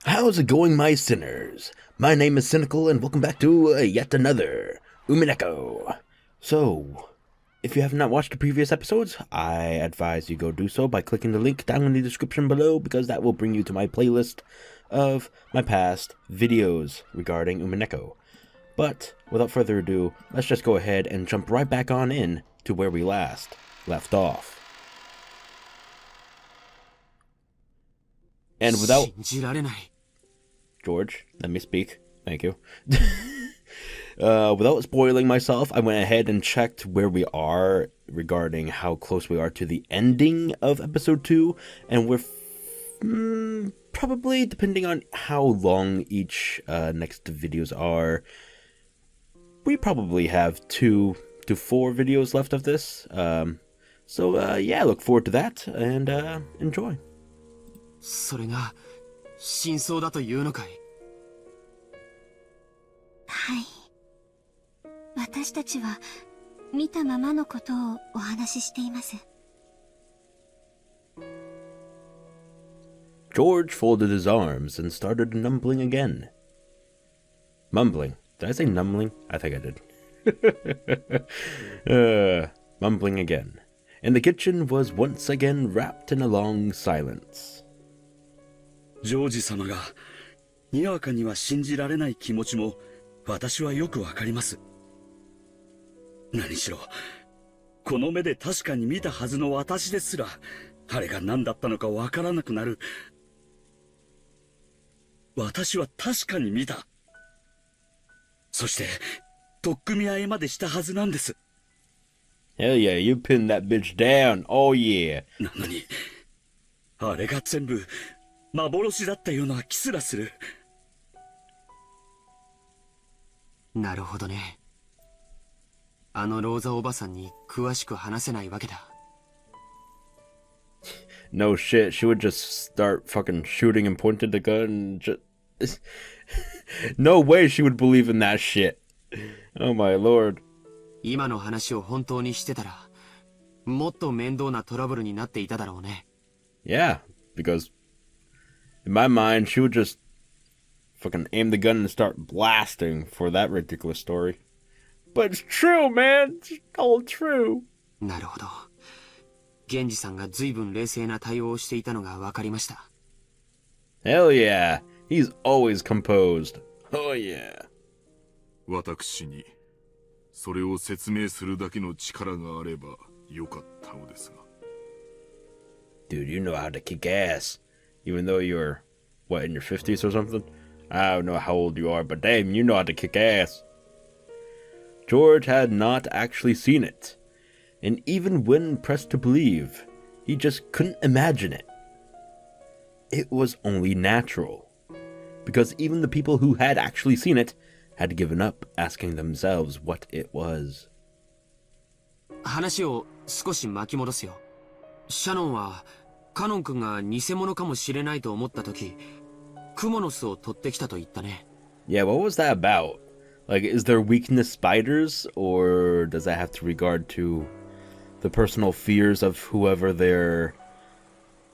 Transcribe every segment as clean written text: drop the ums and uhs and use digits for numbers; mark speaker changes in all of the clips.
Speaker 1: How's it going, my sinners? My name is Sinikle, and welcome back to yet another Umineko. So, if you have not watched the previous episodes, I advise you go do so by clicking the link down in the description below, because that will bring you to my playlist of my past videos regarding Umineko. But, without further ado, let's just go ahead and jump right back on in to where we last left off. And without... George, let me speak. Thank you. Without spoiling myself, I went ahead and checked where we are regarding how close we are to the ending of episode 2, and we're probably, depending on how long each next videos are, we probably have 2 to 4 videos left of this. So yeah, look forward to that, and enjoy.
Speaker 2: それが真相だというのかい？
Speaker 3: はい。私たちは見たままのことをお話ししています。
Speaker 1: George folded his arms and started mumbling again. Mumbling. Did I say numbling? I think I did. Mumbling again. And the kitchen was once again wrapped in a long silence.
Speaker 4: ジョージ様がにわかには信じられない気持ちも私はよくわかります。何しろこの目で確かに見たはずの私ですらあれが何だったのかわからなくなる。私は確かに見た。そして取っ組み合いまでしたはずなんです。
Speaker 1: Hell yeah, you pinned that bitch down. Oh yeah.
Speaker 4: なのにあれが全部幻だったような気すらする。
Speaker 2: なるほどね。あのローザおばさんに詳しく話せないわけだ。
Speaker 1: No shit, she would just start fucking shooting and pointing the gun and just... No way she would believe in that shit. Oh my lord.
Speaker 2: 今の話を本当にしてたら、もっと面倒なトラブルになっていただろうね。
Speaker 1: Yeah, because in my mind, she would just fucking aim the gun and start blasting for that ridiculous story. But it's true, man. It's all true.
Speaker 2: なるほど。源氏さんが随分冷静な対応をしていたのが分かりました。
Speaker 1: Hell yeah. He's always composed. Oh yeah.
Speaker 5: 私にそれを説明するだけの力があればよかったのですが。
Speaker 1: Dude, you know how to kick ass. Even though you're, what, in your 50s or something? I don't know how old you are, but damn, you know how to kick ass. George had not actually seen it. And even when pressed to believe, he just couldn't imagine it. It was only natural. Because even the people who had actually seen it had given up asking themselves what it was.
Speaker 2: 話を少し巻き戻すよ。シャノンはカノン君が偽物かもしれないと思った時、クモの巣を取ってきたと言ったね。
Speaker 1: Yeah, what was that about? Like, is their weakness spiders, or does that have to regard to the personal fears of whoever they're,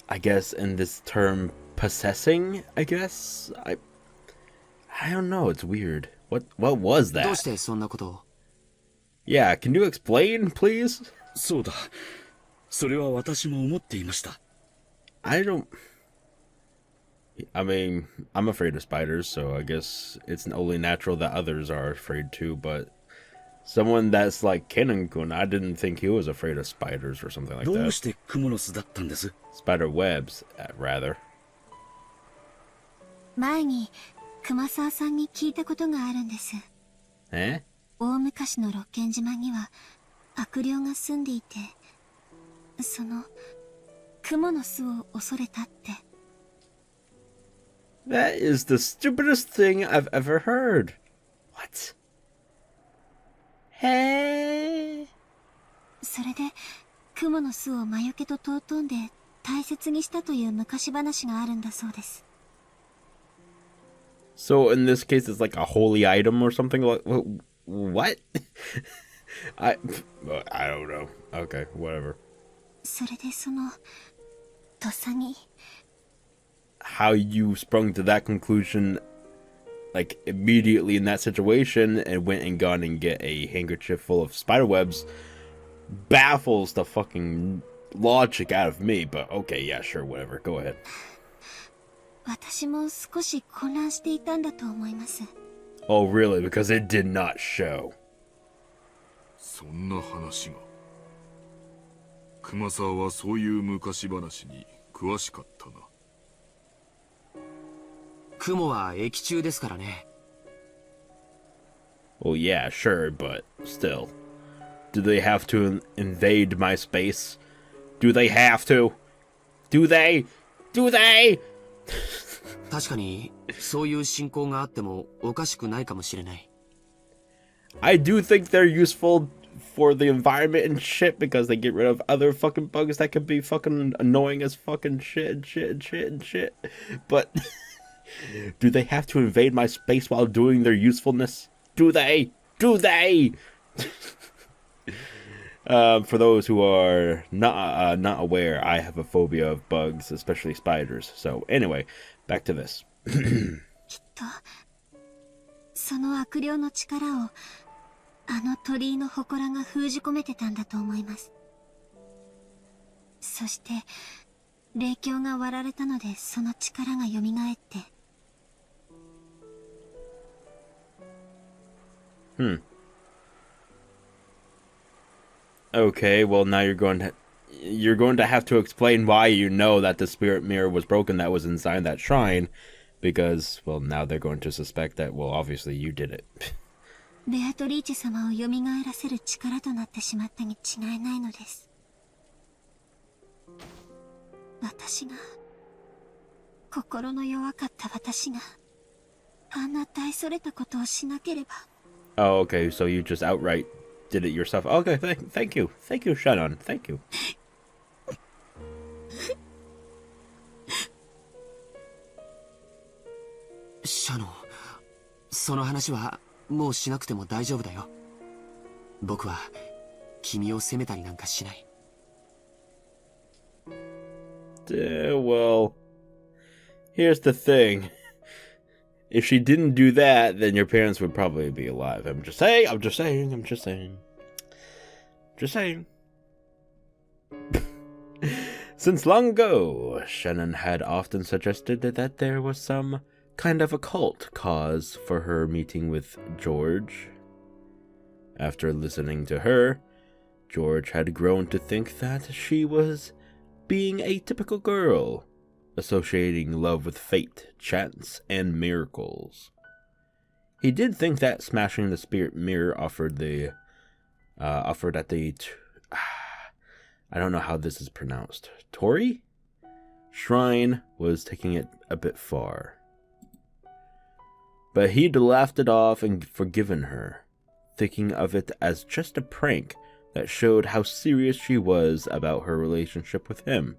Speaker 1: I guess, in this term, possessing, I guess? I don't know, it's weird. What was that?
Speaker 2: どうしてそんなことを？
Speaker 1: Yeah, can you explain, please?
Speaker 4: そうだ。それは私も思っていました。
Speaker 1: I mean, I'm afraid of spiders, so I guess it's only natural that others are afraid too, but someone that's like Kennen-kun, I didn't think he was afraid of spiders or something like
Speaker 4: どう
Speaker 1: that.
Speaker 4: してクモの巣だったんです？
Speaker 1: Spider webs, rather.
Speaker 3: 前に熊沢さんに聞いたことがあるんです。
Speaker 1: Eh?
Speaker 3: 大昔の六軒島には悪霊が住んでいて、そのクモの巣を恐れたって。
Speaker 1: That is the stupidest thing I've ever heard. What? Hey.
Speaker 3: それでクモの巣を魔除けと尊んで大切にしたという昔話があるんだそうです。
Speaker 1: So in this case, it's like a holy item or something. Like what? I don't know. Okay, whatever.
Speaker 3: それでその土佐に
Speaker 1: how you sprung to that conclusion, like, immediately in that situation and went and gone and get a handkerchief full of spider webs baffles the fucking logic out of me. But okay, yeah, sure, whatever. Go ahead.
Speaker 3: 私も少し混乱していたんだと思います。
Speaker 1: Oh, really? Because it did not show.
Speaker 5: そんな話が。熊沢はそういう昔話に詳しかったな。
Speaker 2: 雲は液中ですからね。
Speaker 1: Well, yeah, sure, but still. Do they have to invade my space? Do they have to? Do they? Do they?
Speaker 2: 確かにそういう進行があってもおかしくないかもしれない。
Speaker 1: I do think they're useful for the environment and shit because they get rid of other fucking bugs that can be fucking annoying as fucking shit and shit and shit and shit. But do they have to invade my space while doing their usefulness? Do they? Do they? For those who are not aware, I have a phobia of bugs, especially spiders. So anyway, back to this.
Speaker 3: きっとその悪霊の力をあの鳥居の祠が封じ込めてたんだと思います。そして霊境が割られたのでその力が蘇って。
Speaker 1: Okay, well now you're going to have to explain why you know that the spirit mirror was broken that was inside that shrine, because, well, now they're going to suspect that, well, obviously you did it.
Speaker 3: ベアトリーチェ様を蘇らせる力となってしまったに違いないのです。私が心の弱かった私があんな大それたことをしなければ。
Speaker 1: Oh, okay, so you just outright did it yourself. Okay, thank you, Shannon, thank you.
Speaker 2: シャノン、その話はもうしなくても大丈夫だよ。僕は君を責めたりなんかしない。
Speaker 1: Well, here's the thing. If she didn't do that, then your parents would probably be alive. I'm just saying. Since long ago, Shannon had often suggested that there was some kind of occult cause for her meeting with George. After listening to her, George had grown to think that she was being a typical girl, associating love with fate, chance, and miracles. He did think that smashing the spirit mirror offered at the I don't know how this is pronounced. Tori? Shrine was taking it a bit far. But he'd laughed it off and forgiven her, thinking of it as just a prank that showed how serious she was about her relationship with him.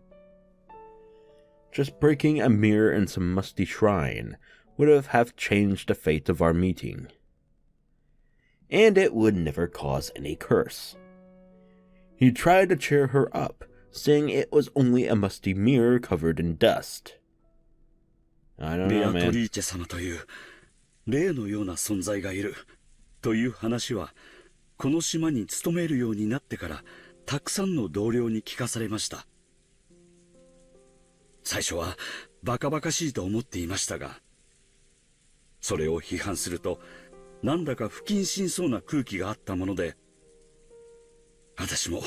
Speaker 1: Just breaking a mirror in some musty shrine would have changed the fate of our meeting. And it would never cause any curse. He tried to cheer her up, saying it was only a musty mirror covered in dust. I don't know, man.
Speaker 4: ベアトリーチェ様という霊のような存在がいるという話はこの島に勤めるようになってからたくさんの同僚に聞かされました。最初はバカバカしいと思っていましたが、それを批判するとなんだか不謹慎そうな空気があったもので、私も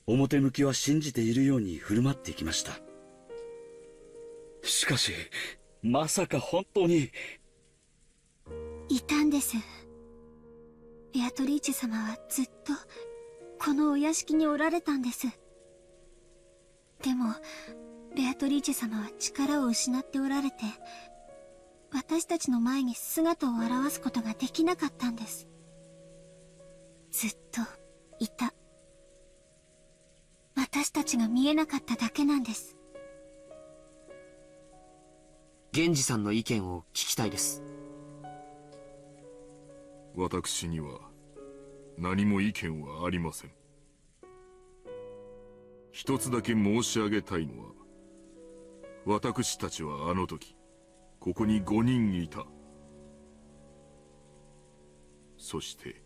Speaker 4: 表向きは信じているように振る舞っていきました。しかしまさか本当に
Speaker 3: いたんです。ベアトリーチェ様はずっとこのお屋敷におられたんです。でもベアトリーチェ様は力を失っておられて、私たちの前に姿を現すことができなかったんです。ずっといた。私たちが見えなかっただけなんです。
Speaker 2: 源氏さんの意見を聞きたいです。
Speaker 5: 私には何も意見はありません。一つだけ申し上げたいのは、私たちはあの時ここに5人いた。そして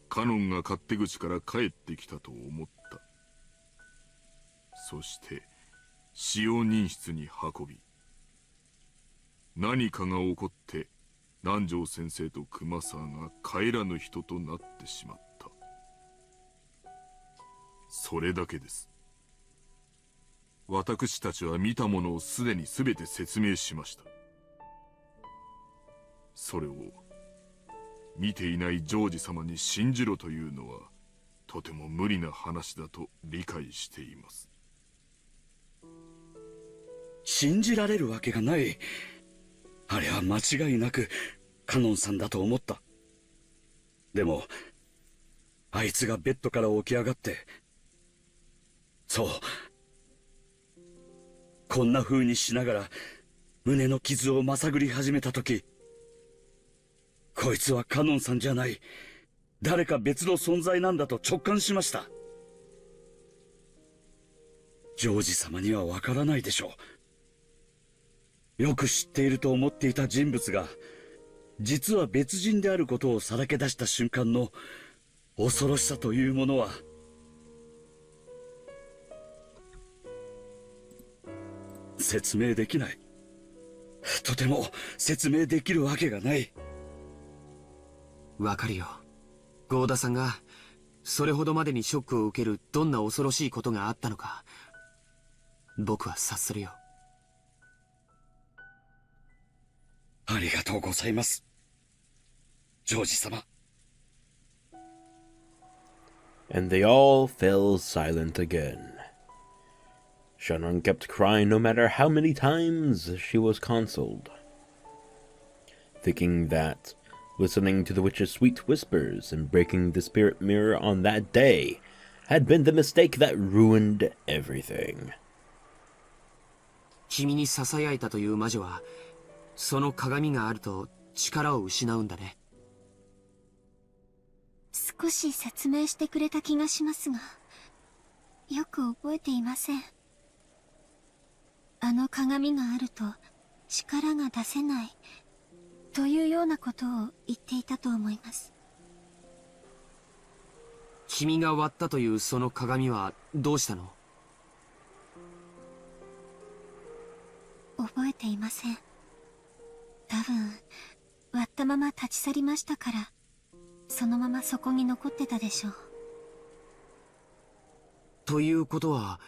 Speaker 5: カノンが勝手口から帰ってきたと思った。そして使用人室に運び、何かが起こって南條先生と熊沢が帰らぬ人となってしまった。それだけです。私たちは見たものをすでに全て説明しました。それを見ていないジョージ様に信じろというのはとても無理な話だと理解しています。
Speaker 4: 信じられるわけがない。あれは間違いなくカノンさんだと思った。でもあいつがベッドから起き上がって、そうこんな風にしながら胸の傷をまさぐり始めた時、こいつはカノンさんじゃない、誰か別の存在なんだと直感しました。ジョージ様にはわからないでしょう。よく知っていると思っていた人物が実は別人であることをさらけ出した瞬間の恐ろしさというものは、説明できない。とても説明できるわけがない。
Speaker 2: わかるよ。郷田さんがそれほどまでにショックを受けるどんな恐ろしいことがあったのか、僕は察するよ。
Speaker 4: ありがとうございます、ジョージ様。
Speaker 1: And they all fell silent again. Shannon kept crying no matter how many times she was consoled, thinking that listening to the witch's sweet whispers and breaking the spirit mirror on that day had been the mistake that ruined everything.
Speaker 2: 君に囁いたという魔女は、その鏡があると力を失うんだね。
Speaker 3: 少し説明してくれた気がしますが、よく覚えていません。あの鏡があると力が出せないというようなことを言っていたと思います。
Speaker 2: 君が割ったというその鏡はどうしたの？
Speaker 3: 覚えていません。多分割ったまま立ち去りましたから、そのままそこに残ってたでしょう。
Speaker 2: ということは、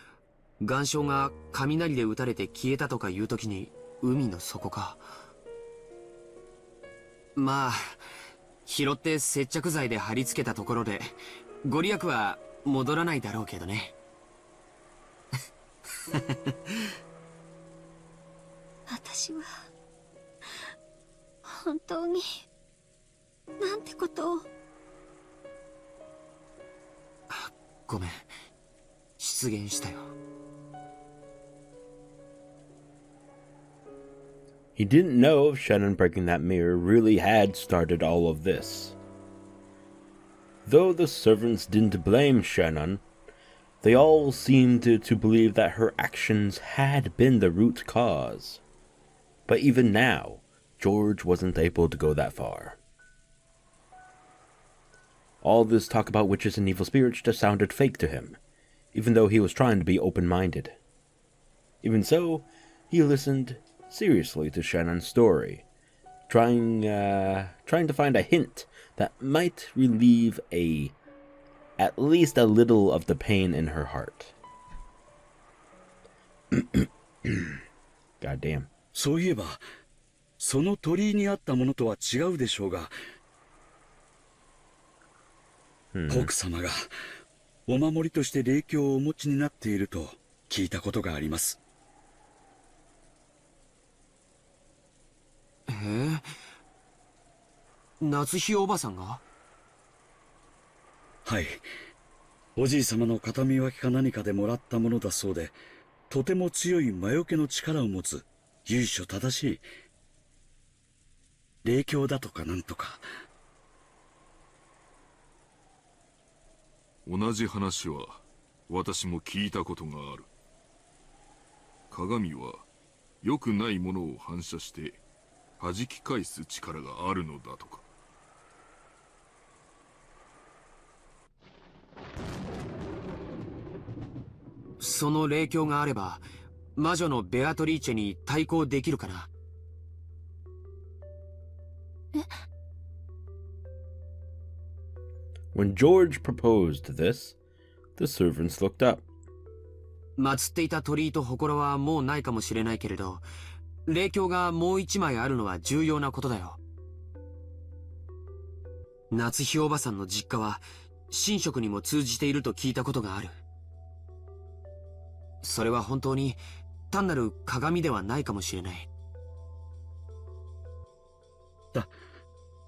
Speaker 2: 岩礁が雷で撃たれて消えたとかいう時に海の底か。まあ拾って接着剤で貼り付けたところでご利益は戻らないだろうけどね。
Speaker 3: 私は本当になんてことを。
Speaker 2: ごめん、失言したよ。
Speaker 1: He didn't know if Shannon breaking that mirror really had started all of this. Though the servants didn't blame Shannon, they all seemed to believe that her actions had been the root cause. But even now, George wasn't able to go that far. All this talk about witches and evil spirits just sounded fake to him, even though he was trying to be open-minded. Even so, he listened seriously to Shannon's story, trying to find a hint that might relieve at least a little of the pain in her heart. God damn.
Speaker 4: そういえばその鳥居にあったものとは違うでしょうが、奥様がお守りとして霊鏡をお持ちになっていると聞いたことがあります。
Speaker 2: 夏日おばさんが？
Speaker 4: はい、おじい様の形見分けか何かでもらったものだそうで、とても強い魔除けの力を持つ由緒正しい霊鏡だとかなんとか。
Speaker 5: 同じ話は私も聞いたことがある。鏡は良くないものを反射して弾き返す力があるのだとか。
Speaker 2: その霊境があれば魔女のベアトリーチェに対抗できるかな。
Speaker 1: When George proposed this, the servants looked up.
Speaker 2: 祀っていた鳥居と祠はもうないかもしれないけれど、霊境がもう一枚あるのは重要なことだよ。夏日おばさんの実家は神職にも通じていると聞いたことがある。それは本当に単なる鏡ではないかもしれない。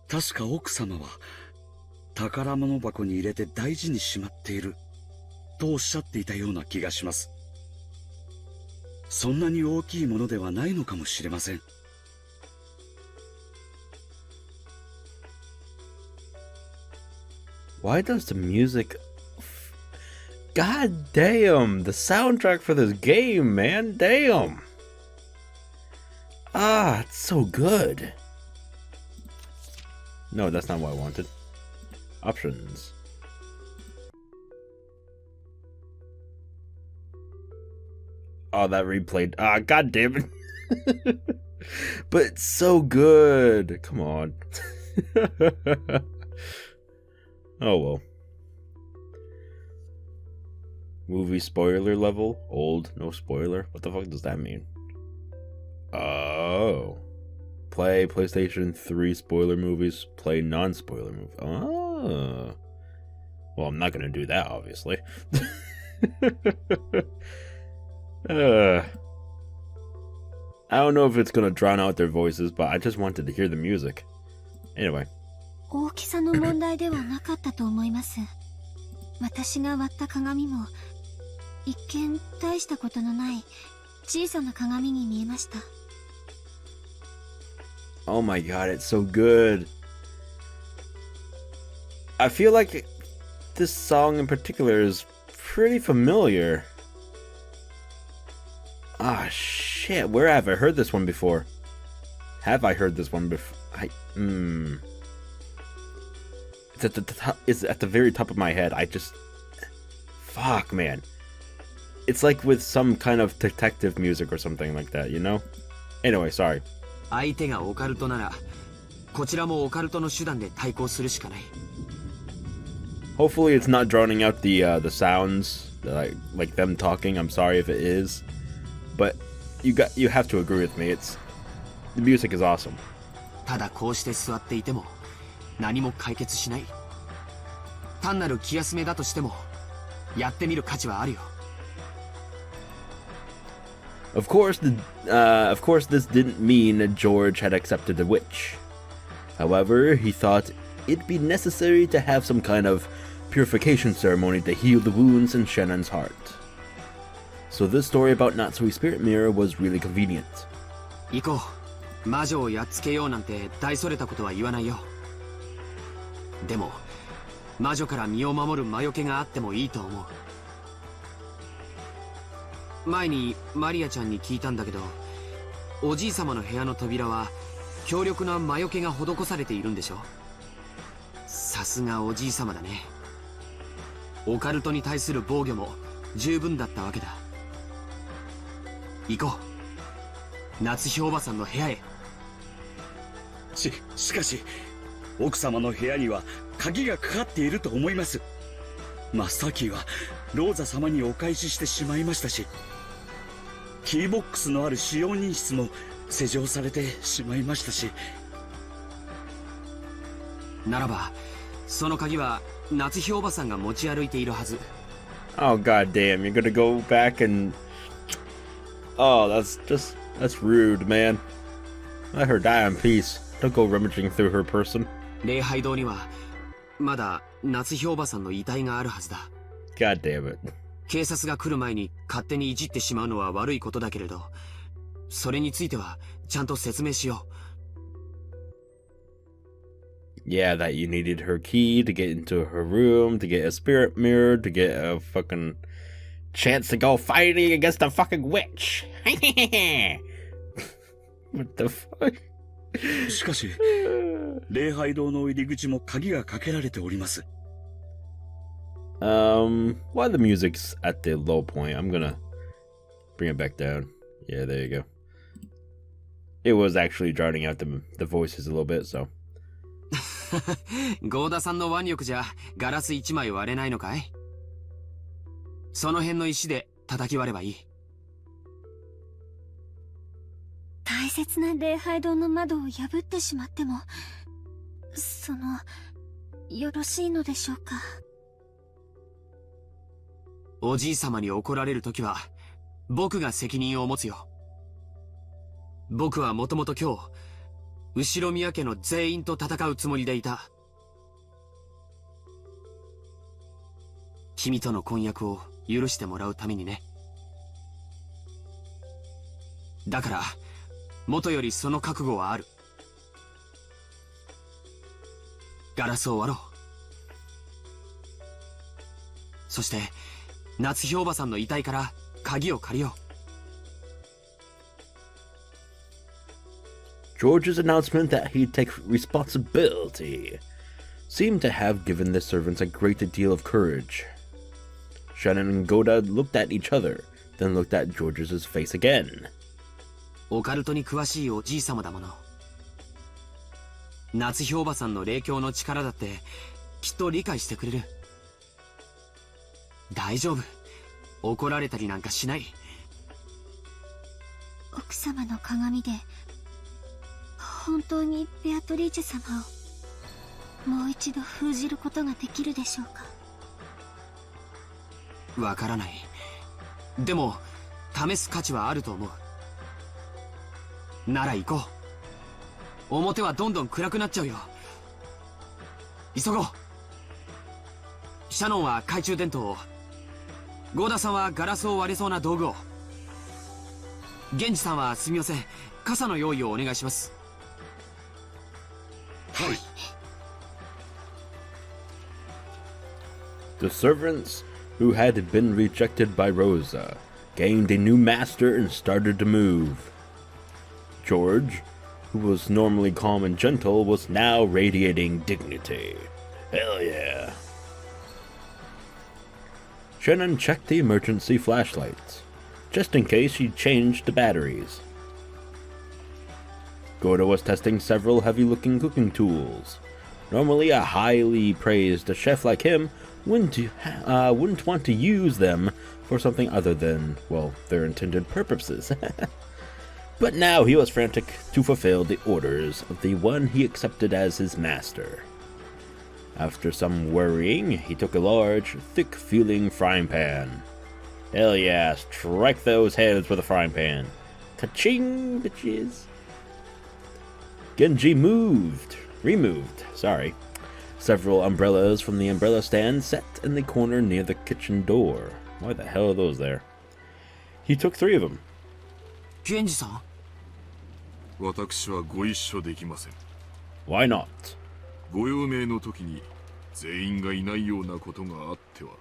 Speaker 4: 確か奥様は宝物箱に入れて大事にしまっているとおっしゃっていたような気がします。そんなに大きいものではないのかもしれません。
Speaker 1: Why does the music... God damn! The soundtrack for this game, man! Damn! Ah, it's so good! No, that's not what I wanted. Options. Oh, that replayed. Ah, god damn it. But it's so good. Come on. Oh well. Movie spoiler level? Old, no spoiler? What the fuck does that mean? Oh. Play PlayStation 3 spoiler movies, play non-spoiler movies. Oh. Well, I'm not gonna do that, obviously. I don't know if it's gonna drown out their voices, but I just wanted to hear the music. Anyway.
Speaker 3: 大きさの問題ではなかったと思います。私が割った鏡も一見大したことのない小さな鏡に見えました。
Speaker 1: Oh my god, it's so good. I feel like this song in particular is pretty familiar. Ah, shit. Where have I heard this one before? Have I heard this one before? It's at the top. It's at the very top of my head. I just... Fuck, man. It's like with some kind of detective music or something like that, you know? Anyway, sorry.
Speaker 2: 相手がオカルトなら、こちらもオカルトの手段で対抗するしかない。
Speaker 1: Hopefully it's not drowning out the sounds, like them talking. I'm sorry if it is. But you have to agree with me. The music is awesome.
Speaker 2: ただこうして座っていても何も解決しない。単なる気休めだとしてもやってみる価値はあるよ。
Speaker 1: Of course, this didn't mean George had accepted the witch. However, he thought it'd be necessary to have some kind of purification ceremony to heal the wounds in Shannon's heart. So this story about Natsui's spirit mirror was really convenient.
Speaker 2: 行こう。魔女をやっつけようなんて大それたことは言わないよ。でも、魔女から身を守る魔除けがあってもいいと思う。前にマリアちゃんに聞いたんだけど、おじい様の部屋の扉は強力な魔除けが施されているんでしょ。さすがおじい様だね。オカルトに対する防御も十分だったわけだ。行こう。夏日おばさんの部屋へ。
Speaker 4: しかし奥様の部屋には鍵がかかっていると思います。マスターキーはローザ様にお返ししてしまいましたし、キーボックスのある使用人室も施錠されてしまいましたし。
Speaker 2: ならばその鍵は夏日おばさんが持ち歩いているはず。
Speaker 1: Oh god damn, you're gonna go back and... Oh, that's rude, man. Let her die in peace. Don't go rummaging through her person.
Speaker 2: 礼拝堂にはまだ夏日おばさんの遺体があるはずだ。
Speaker 1: God damn it.
Speaker 2: 警察が来る前に勝手にいじってしまうのは悪いことだけれど、それについてはちゃんと説明しよう。
Speaker 1: Yeah, that you needed her key to get into her room, to get a spirit mirror, to get a fucking chance to go fighting against a fucking witch. What the fuck?
Speaker 4: しかし、礼拝堂の入り口も鍵がかけられております。
Speaker 1: While the music's at the low point, I'm gonna bring it back down. Yeah, there you go. It was actually drowning out the voices a little bit, so.
Speaker 2: ゴーダさんの腕力じゃガラス1枚割れないのかい？その辺の石で叩き割ればいい。
Speaker 3: 大切な礼拝堂の窓を破ってしまっても、よろしいのでしょうか。
Speaker 2: おじいさまに怒られるときは僕が責任を持つよ。僕はもともと今日後ろ宮家の全員と戦うつもりでいた。君との婚約を許してもらうためにね。だから元よりその覚悟はある。ガラスを割ろう。そして夏日おばさんの遺体から鍵を借りよう。
Speaker 1: George's announcement that he'd take responsibility seemed to have given the servants a great deal of courage. Shannon and Goda looked at each other, then looked at George's face again.
Speaker 2: オカルトに詳しいおじいさまだもの。夏日おばさんの霊境の力だってきっと理解してくれる。大丈夫。怒られたりなんかしない。
Speaker 3: 奥様の鏡で本当にベアトリーチェ様をもう一度封じることができるでしょうか。
Speaker 2: わからない。でも試す価値はあると思う。なら行こう。表はどんどん暗くなっちゃうよ。急ごう。シャノンは懐中電灯を、ゴーダさんはガラスを割れそうな道具を、ゲンジさんはすみません、傘の用意をお願いします。
Speaker 4: はい。
Speaker 1: The servants who had been rejected by Rosa gained a new master and started to move. George, who was normally calm and gentle, was now radiating dignity. Hell yeah. Shannon checked the emergency flashlights, just in case she changed the batteries. Goda was testing several heavy-looking cooking tools. Normally a highly praised chef like him wouldn't want to use them for something other than, well, their intended purposes. But now he was frantic to fulfill the orders of the one he accepted as his master. After some worrying, he took a large, thick-feeling frying pan. Hell yeah, strike those heads with a frying pan. Ka-ching, bitches. Genji removed, several umbrellas from the umbrella stand set in the corner near the kitchen door. Why the hell are those there? He took 3 of them.
Speaker 2: ゲンジさん、
Speaker 5: 私はご一緒できません。
Speaker 1: Why not?
Speaker 5: ご用命の時に全員がいないようなことがあっては、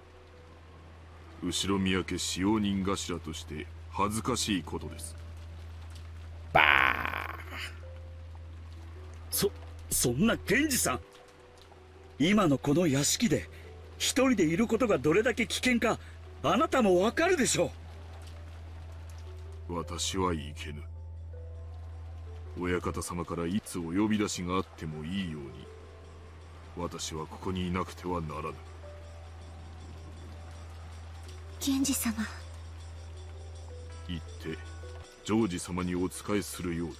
Speaker 5: 後ろ宮家使用人頭として恥ずかしいことです。
Speaker 4: そんな源氏さん、今のこの屋敷で一人でいることがどれだけ危険かあなたもわかるでしょ
Speaker 5: う。私はいけぬ。親方様からいつお呼び出しがあってもいいように、私はここにいなくてはならぬ。
Speaker 3: 源氏様、
Speaker 5: 言ってジョージ様にお仕えするように、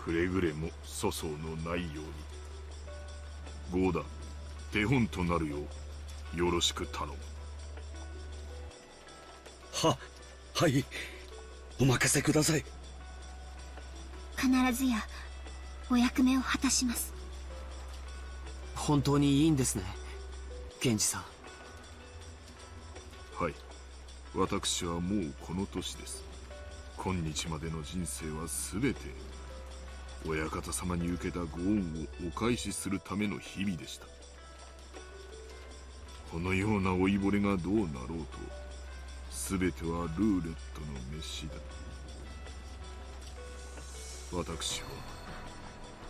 Speaker 5: くれぐれも粗相のないように。ゴーダ、手本となるようよろしく頼む。
Speaker 4: はい、お任せください。
Speaker 3: 必ずやお役目を果たします。
Speaker 2: 本当にいいんですね、ゲンジさん。
Speaker 5: はい、私はもうこの年です。今日までの人生は全て親方様に受けたご恩をお返しするための日々でした。このような老いぼれがどうなろうと、全てはルーレットの飯だ。私は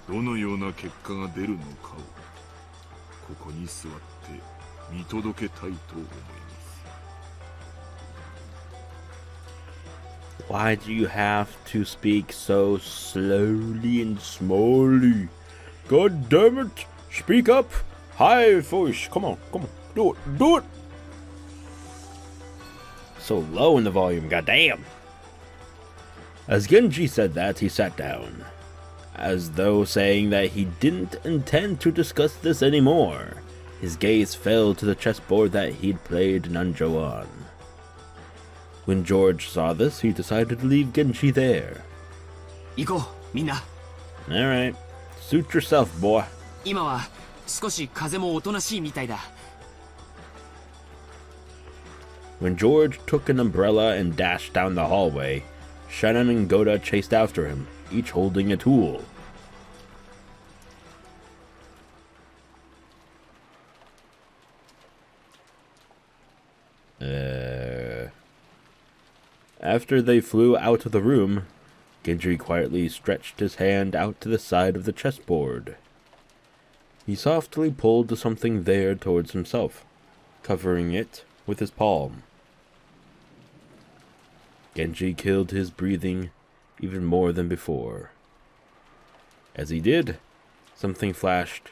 Speaker 5: どのような結果が出るのかをここに座って見届けたいと思います。
Speaker 1: Why do you have to speak so slowly and smallly? God damn it! Speak up! High voice! Come on, do it! So low in the volume, goddamn! As Genji said that, he sat down, as though saying that he didn't intend to discuss this anymore. His gaze fell to the chessboard that he'd played Nanjo on. When George saw this, he decided to leave Genji there.
Speaker 2: 行こう、みんな。
Speaker 1: Alright, suit yourself, boy.
Speaker 2: 今は少し風もおとなしいみたいだ。
Speaker 1: When George took an umbrella and dashed down the hallway, Shannon and Goda chased after him, each holding a tool. After they flew out of the room, Genji quietly stretched his hand out to the side of the chessboard. He softly pulled something there towards himself, covering it with his palm. Genji killed his breathing even more than before. As he did, something flashed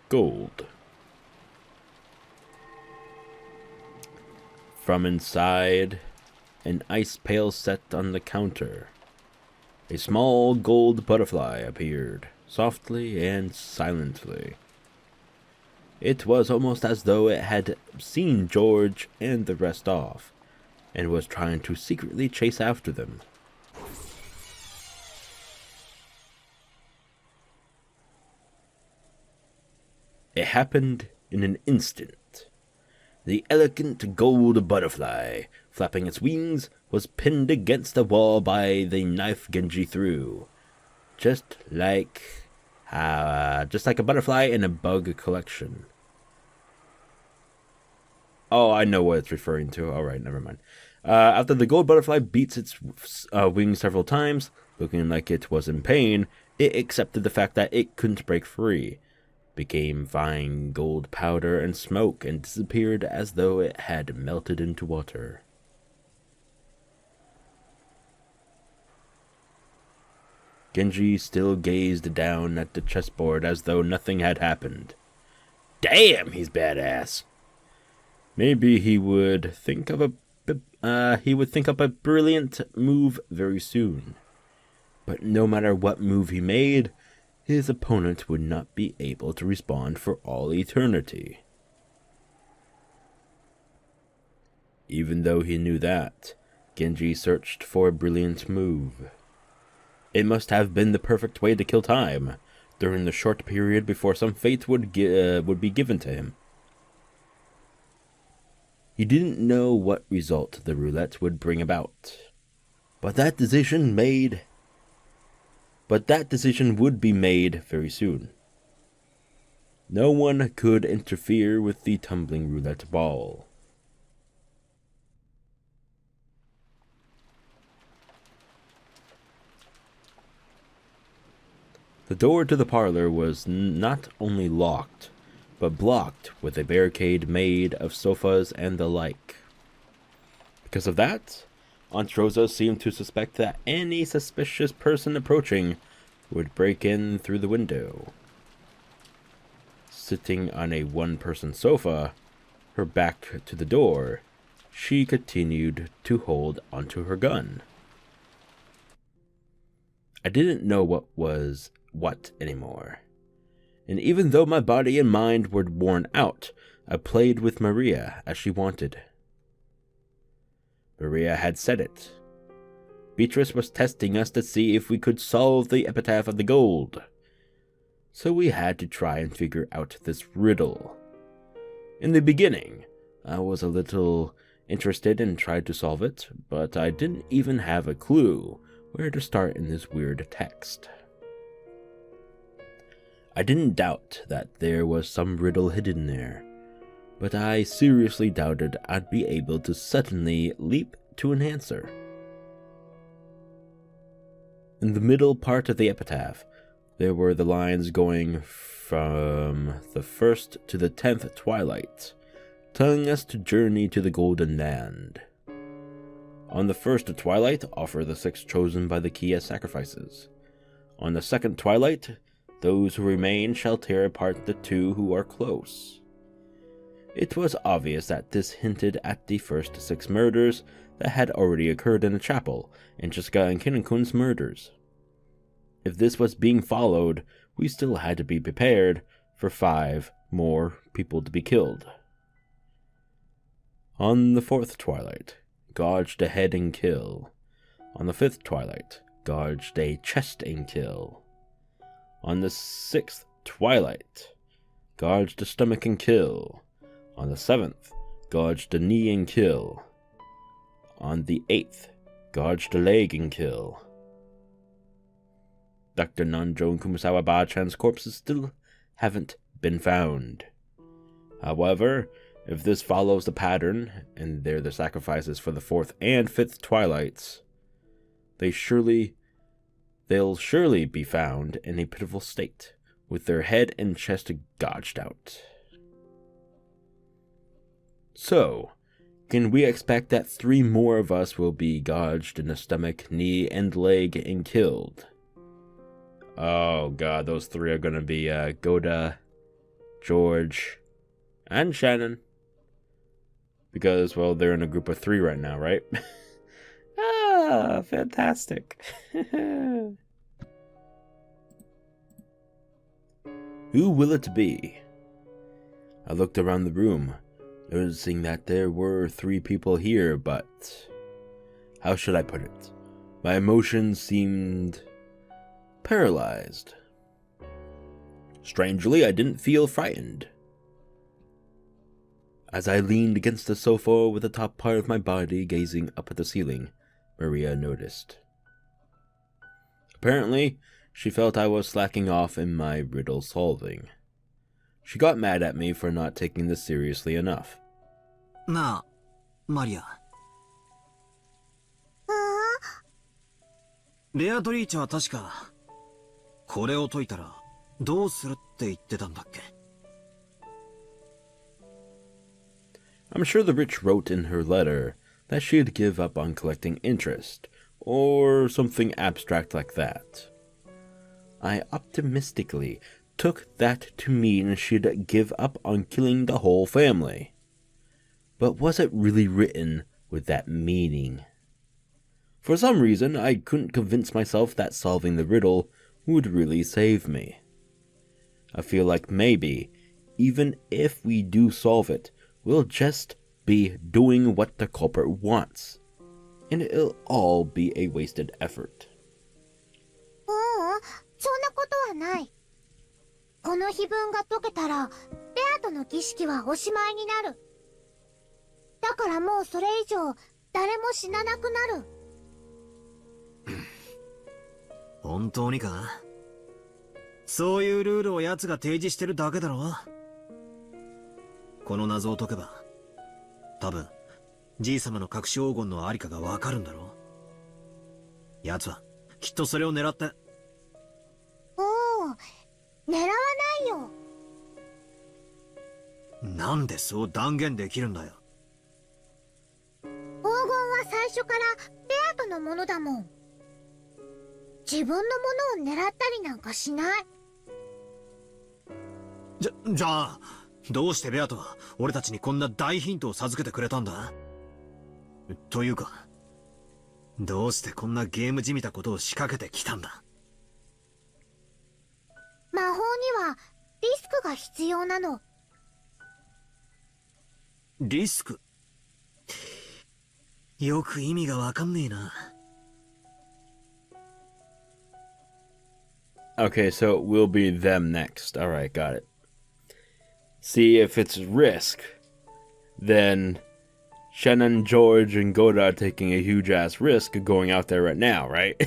Speaker 1: gold. From inside, an ice pail set on the counter. A small gold butterfly appeared, softly and silently. It was almost as though it had seen George and the rest off, and was trying to secretly chase after them. It happened in an instant. The elegant gold butterfly, flapping its wings, was pinned against the wall by the knife Genji threw. Just like a butterfly in a bug collection. Oh, I know what it's referring to. Alright, never mind. After the gold butterfly beats its wings several times, looking like it was in pain, it accepted the fact that it couldn't break free, became fine gold powder and smoke, and disappeared as though it had melted into water. Genji still gazed down at the chessboard as though nothing had happened. Damn, he's badass. Maybe he would think up a brilliant move very soon. But no matter what move he made, his opponent would not be able to respond for all eternity. Even though he knew that, Genji searched for a brilliant move. It must have been the perfect way to kill time, during the short period before some fate would be given to him. He didn't know what result the roulette would bring about, but that decision would be made very soon. No one could interfere with the tumbling roulette ball. The door to the parlor was not only locked, but blocked with a barricade made of sofas and the like. Because of that, Aunt Rosa seemed to suspect that any suspicious person approaching would break in through the window. Sitting on a one-person sofa, her back to the door, she continued to hold onto her gun. I didn't know what was what anymore. And even though my body and mind were worn out, I played with Maria as she wanted. Maria had said it. Beatrice was testing us to see if we could solve the epitaph of the gold. So we had to try and figure out this riddle. In the beginning, I was a little interested and tried to solve it, but I didn't even have a clue where to start in this weird text. I didn't doubt that there was some riddle hidden there, but I seriously doubted I'd be able to suddenly leap to an answer. In the middle part of the epitaph, there were the lines going from the 1st to the 10th twilight, telling us to journey to the Golden Land. On the 1st twilight, offer the 6 chosen by the key as sacrifices. On the 2nd twilight, those who remain shall tear apart the 2 who are close. It was obvious that this hinted at the first 6 murders that had already occurred in the chapel, and Chisuka and Kinniku's murders. If this was being followed, we still had to be prepared for 5 more people to be killed. On the 4th twilight, gouged a head and kill. On the 5th twilight, gouged a chest and kill. On the 6th twilight, gouged a stomach and kill. On the 7th, gouged a knee and kill. On the 8th, gouged a leg and kill. Dr. Nanjo and Kumasawa Ba-chan's corpses still haven't been found. However, if this follows the pattern, and they're the sacrifices for the 4th and 5th twilights, they'll surely be found in a pitiful state, with their head and chest gouged out. So, can we expect that 3 more of us will be gouged in the stomach, knee, and leg and killed? Oh god, those 3 are gonna be Goda, George, and Shannon. Because, well, they're in a group of 3 right now, right? Ah, fantastic. Who will it be? I looked around the room, noticing that there were 3 people here, but how should I put it? My emotions seemed paralyzed. Strangely, I didn't feel frightened. As I leaned against the sofa with the top part of my body gazing up at the ceiling, Maria noticed. Apparently, she felt I was slacking off in my riddle solving. She got mad at me for not taking this seriously enough.
Speaker 2: なあ、マリア。ベアトリーチェは確か、これを解いたらどうするって言ってたんだっけ？
Speaker 1: I'm sure the witch wrote in her letter that she'd give up on collecting interest, or something abstract like that. I optimistically took that to mean she'd give up on killing the whole family. But was it really written with that meaning? For some reason, I couldn't convince myself that solving the riddle would really save me. I feel like maybe, even if we do solve it, we'll just be doing what the culprit wants, and it'll all be a wasted effort.
Speaker 3: そんなことはない。この碑文が解けたら、ベアとの儀式はおしまいになる。だからもうそれ以上、誰も死ななくなる。
Speaker 2: 本当にか？そういうルールを奴が提示してるだけだろ？この謎を解けば、多分、じいさまの隠し黄金のありかがわかるんだろ？奴は、きっとそれを狙って。
Speaker 3: 狙わないよ。
Speaker 2: なんでそう断言できるんだよ。
Speaker 3: 黄金は最初からベアとのものだもん。自分のものを狙ったりなんかしない。
Speaker 2: じゃあ、どうしてベアとは俺たちにこんな大ヒントを授けてくれたんだ？というか、どうしてこんなゲームじみたことを仕掛けてきたんだ？
Speaker 3: 魔法にはリスクが必要なの。
Speaker 2: リスク？よく意味がわかんねえな。
Speaker 1: Okay, so it will be them next. Alright, got it. See, if it's risk, then Shannon, George, and Goda are taking a huge-ass risk of going out there right now, right?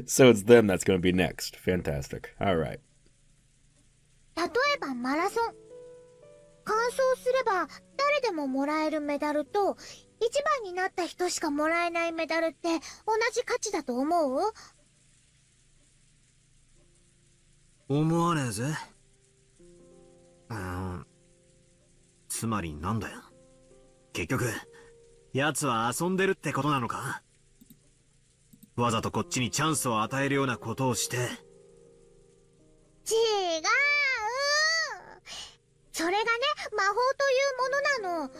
Speaker 1: So it's them that's going to be next. Fantastic. Alright.
Speaker 3: 例えばマラソン。完走すれば誰でももらえるメダルと、
Speaker 6: 一番になった人しかもらえないメダルって同じ価値だと思う？
Speaker 2: 思わねえぜ。つまりなんだよ。結局、奴は遊んでるってことなのか？わざとこっちにチャンスを与えるようなことをして。
Speaker 6: 違う。それがね、魔法というものなの。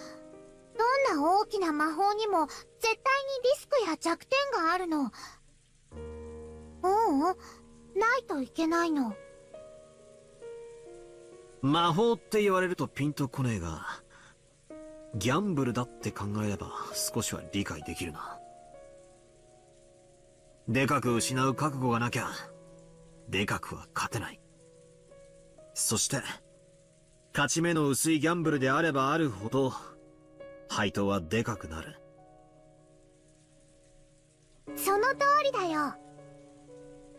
Speaker 6: どんな大きな魔法にも絶対にリスクや弱点があるの。ないといけないの。
Speaker 2: 魔法って言われるとピンとこねえが、ギャンブルだって考えれば少しは理解できるな。でかく失う覚悟がなきゃ、でかくは勝てない。そして、勝ち目の薄いギャンブルであればあるほど、配当はでかくなる。
Speaker 6: その通りだよ。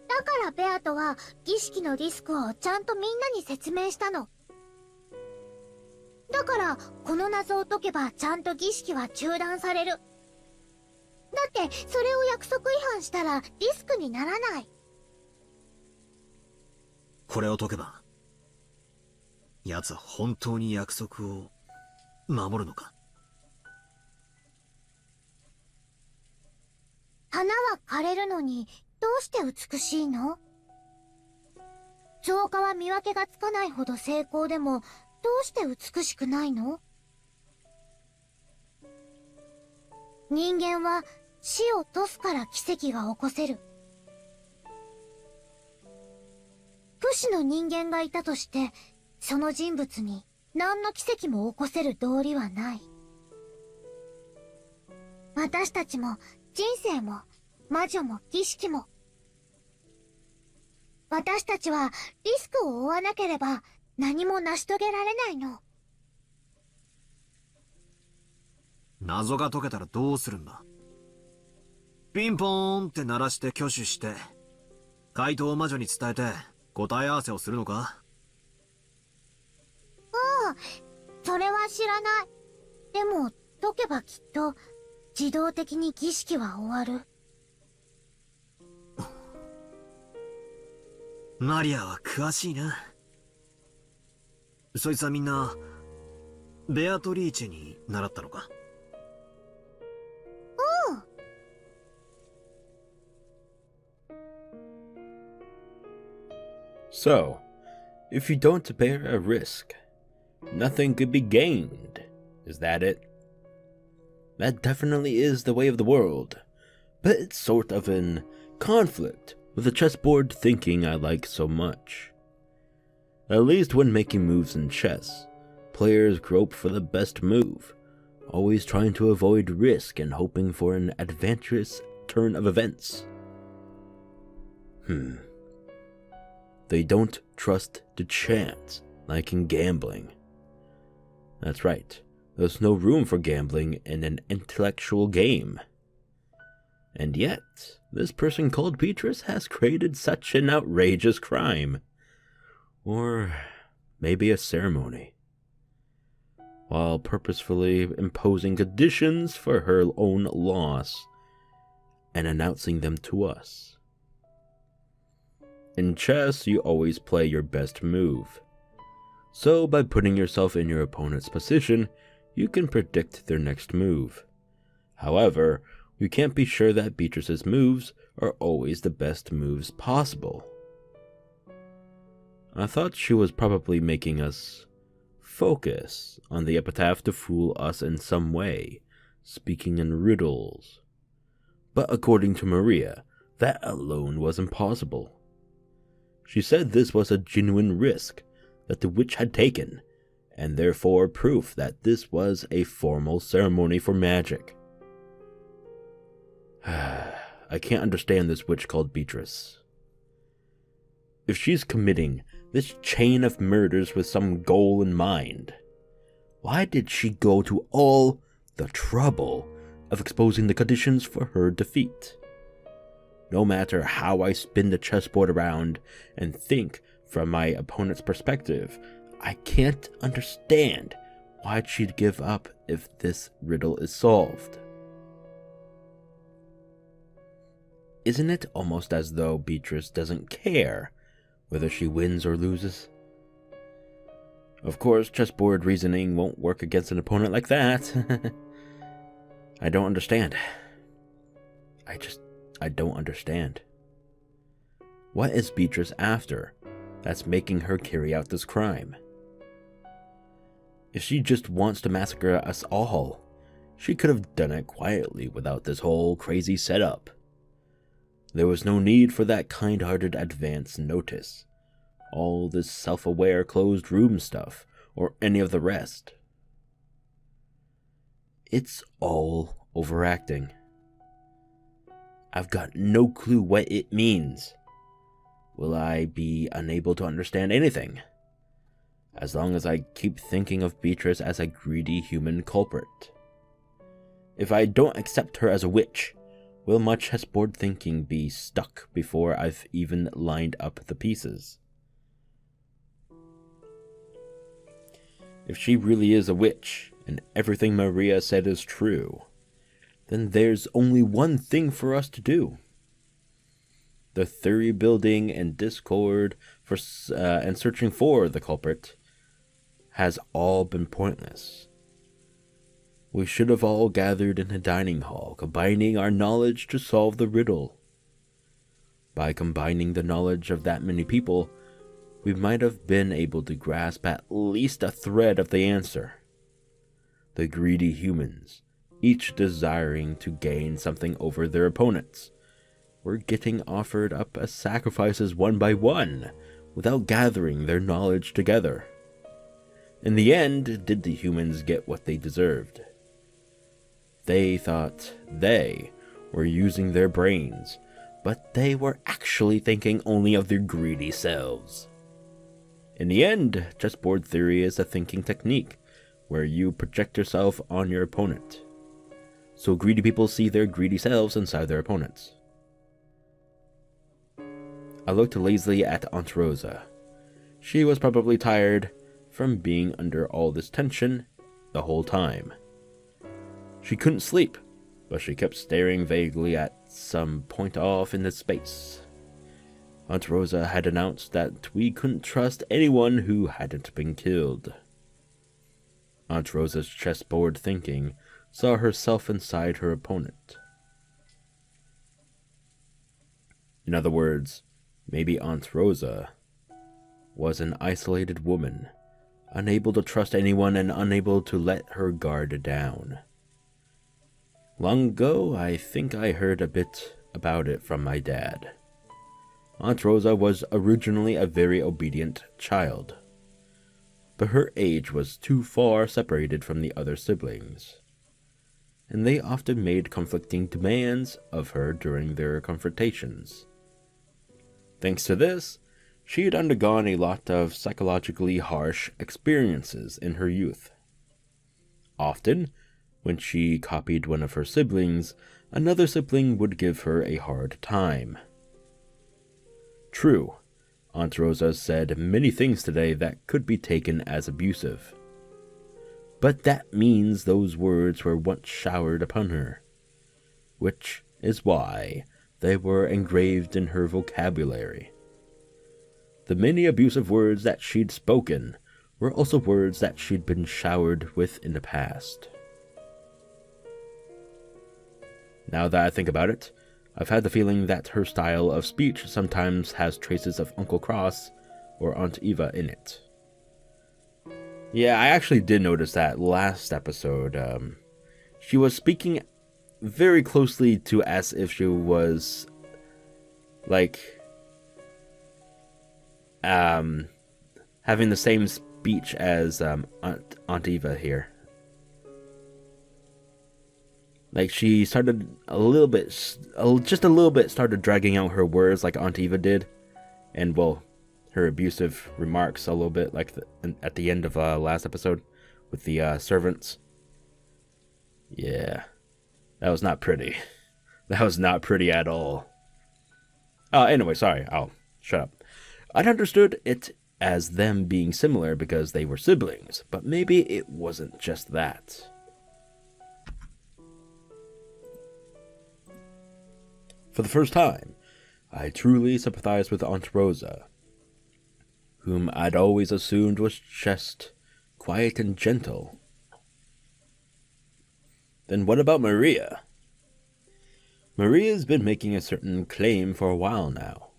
Speaker 6: だからベアトは儀式のリスクをちゃんとみんなに説明したの。だからこの謎を解けばちゃんと儀式は中断される。だってそれを約束違反したらリスクにならない。
Speaker 2: これを解けば、奴は本当に約束を守るのか？
Speaker 6: 花は枯れるのにどうして美しいの？造花は見分けがつかないほど精巧でもどうして美しくないの？人間は死を賭すから奇跡が起こせる。不死の人間がいたとして、その人物に何の奇跡も起こせる道理はない。私たちも人生も魔女も儀式も、私たちはリスクを負わなければ何も成し遂げられないの。
Speaker 2: 謎が解けたらどうするんだ？ピンポーンって鳴らして挙手して、回答を魔女に伝えて答え合わせをするのか？
Speaker 6: それは知らない。でも解けばきっと自動的に儀式は終わる。
Speaker 2: マリアは詳しいな。そいつはみんなベアトリーチェに習ったのか？So,
Speaker 1: if you don't bear a risk, nothing could be gained. Is that it? That definitely is the way of the world, but it's sort of in conflict with the chessboard thinking I like so much. At least when making moves in chess, players grope for the best move, always trying to avoid risk and hoping for an adventurous turn of events. They don't trust the chance, like in gambling. That's right, there's no room for gambling in an intellectual game. And yet, this person called Beatrice has created such an outrageous crime. Or maybe a ceremony. While purposefully imposing conditions for her own loss and announcing them to us. In chess, you always play your best move. So by putting yourself in your opponent's position, you can predict their next move. However, we can't be sure that Beatrice's moves are always the best moves possible. I thought she was probably making us focus on the epitaph to fool us in some way, speaking in riddles. But according to Maria, that alone was impossible. She said this was a genuine risk that the witch had taken, and therefore proof that this was a formal ceremony for magic. I can't understand this witch called Beatrice. If she's committing this chain of murders with some goal in mind, why did she go to all the trouble of exposing the conditions for her defeat? No matter how I spin the chessboard around and think from my opponent's perspective, I can't understand why'd she give up if this riddle is solved? Isn't it almost as though Beatrice doesn't care whether she wins or loses? Of course, chessboard reasoning won't work against an opponent like that. I don't understand. I don't understand. What is Beatrice after that's making her carry out this crime? If she just wants to massacre us all, she could have done it quietly without this whole crazy setup. There was no need for that kind-hearted advance notice, all this self-aware closed room stuff, or any of the rest. It's all overacting. I've got no clue what it means. Will I be unable to understand anything? As long as I keep thinking of Beatrice as a greedy human culprit. If I don't accept her as a witch, will my chessboard thinking be stuck before I've even lined up the pieces? If she really is a witch, and everything Maria said is true, then there's only one thing for us to do. The theory building and discord and searching for the culprit has all been pointless. We should have all gathered in a dining hall, combining our knowledge to solve the riddle. By combining the knowledge of that many people, we might have been able to grasp at least a thread of the answer. The greedy humans, each desiring to gain something over their opponents, were getting offered up as sacrifices one by one, without gathering their knowledge together. In the end, did the humans get what they deserved? They thought they were using their brains, but they were actually thinking only of their greedy selves. In the end, chessboard theory is a thinking technique where you project yourself on your opponent. So greedy people see their greedy selves inside their opponents. I looked lazily at Aunt Rosa. She was probably tired from being under all this tension the whole time. She couldn't sleep, but she kept staring vaguely at some point off in the space. Aunt Rosa had announced that we couldn't trust anyone who hadn't been killed. Aunt Rosa's chessboard thinking saw herself inside her opponent. In other words, maybe Aunt Rosa was an isolated woman, unable to trust anyone and unable to let her guard down. Long ago, I think I heard a bit about it from my dad. Aunt Rosa was originally a very obedient child, but her age was too far separated from the other siblings, and they often made conflicting demands of her during their confrontations. Thanks to this, she had undergone a lot of psychologically harsh experiences in her youth. Often, when she copied one of her siblings, another sibling would give her a hard time. True, Aunt Rosa said many things today that could be taken as abusive. But that means those words were once showered upon her, which is why they were engraved in her vocabulary. The many abusive words that she'd spoken were also words that she'd been showered with in the past. Now that I think about it, I've had the feeling that her style of speech sometimes has traces of Uncle Cross or Aunt Eva in it. Yeah, I actually did notice that last episode. She was speaking very closely to as if she was like having the same speech as Aunt Eva here. Like she started just a little bit started dragging out her words like Aunt Eva did, and well, her abusive remarks a little bit like at the end of last episode with the servants. Yeah, that was not pretty. That was not pretty at all. Anyway, sorry, I'll shut up. I'd understood it as them being similar because they were siblings, but maybe it wasn't just that. For the first time, I truly sympathized with Aunt Rosa, whom I'd always assumed was just quiet and gentle. Then what about Maria? Maria's been making a certain claim for a while now.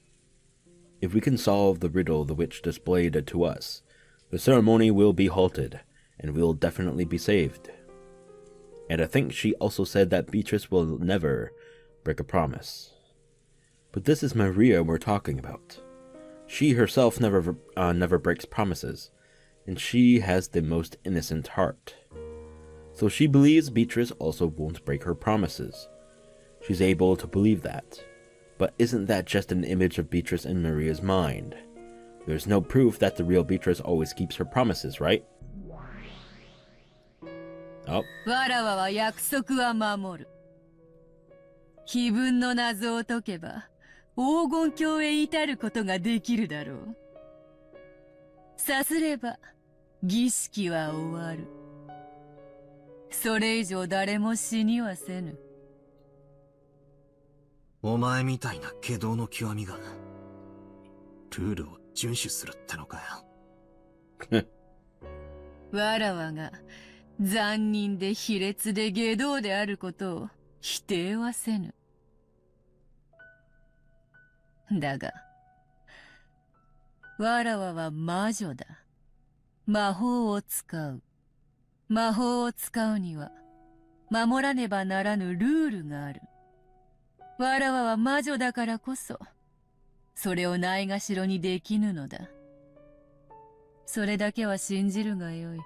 Speaker 1: If we can solve the riddle the witch displayed it to us, the ceremony will be halted, and we'll definitely be saved. And I think she also said that Beatrice will never break a promise. But this is Maria we're talking about. She herself never breaks promises, and she has the most innocent heart. So she believes Beatrice also won't break her promises. She's able to believe that. But isn't that just an image of Beatrice in Maria's mind? There's no proof that the real Beatrice always keeps her promises, right? Oh.
Speaker 7: わらわは約束は守る。碑文の謎を解けば、黄金鏡へ至ることができるだろう。さすれば、儀式は終わる。それ以上誰も死にはせぬ。
Speaker 2: お前みたいな外道の極みが、ルールを遵守するってのかよ。
Speaker 7: わらわが、残忍で卑劣で外道であることを否定はせぬ。だが、わらわは魔女だ。魔法を使う。魔法を使うには、守らねばならぬルールがある。わらわは魔女だからこそ、それをないがしろにできぬのだ。それだけは信じるがよい。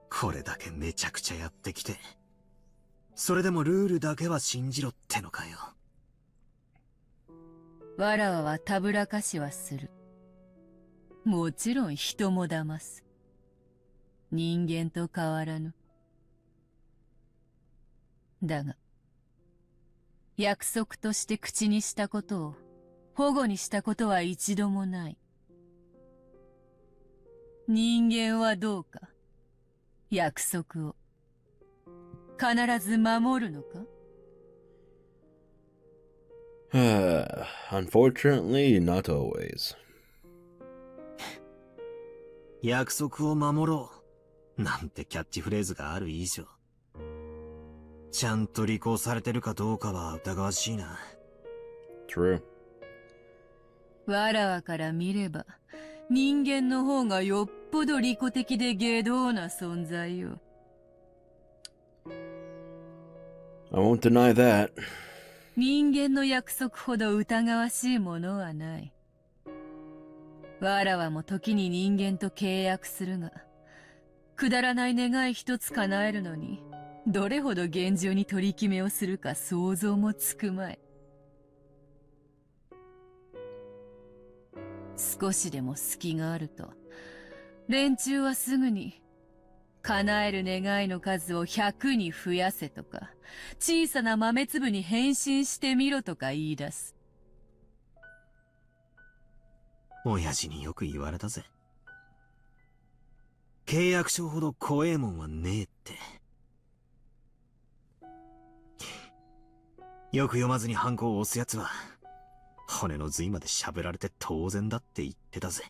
Speaker 2: これだけめちゃくちゃやってきて、それでもルールだけは信じろってのかよ。
Speaker 7: わらわはたぶらかしはする。もちろん人も騙す。人間と変わらぬ。だが、約束として口にしたことを保護にしたことは一度もない。人間はどうか、約束を必ず守るのか？
Speaker 1: Unfortunately, not always.
Speaker 2: 約束を守ろうなんてキャッチフレーズがある以上、ちゃんと履行されてるかどうかは疑わしいな。
Speaker 1: True.
Speaker 7: わらわから見れば、人間の方がよっぽど利己的で外道な存在よ。
Speaker 1: I won't deny that.
Speaker 7: 人間の約束ほど疑わしいものはない。わらわも時に人間と契約するが、くだらない願い一つ叶えるのに、どれほど厳重に取り決めをするか想像もつくまい。少しでも隙があると、連中はすぐに、叶える願いの数を100に増やせとか、小さな豆粒に変身してみろとか言い出す。
Speaker 2: 親父によく言われたぜ。契約書ほど怖えもんはねえって。よく読まずにハンコを押すやつは、骨の髄まで喋られて当然だって言ってたぜ。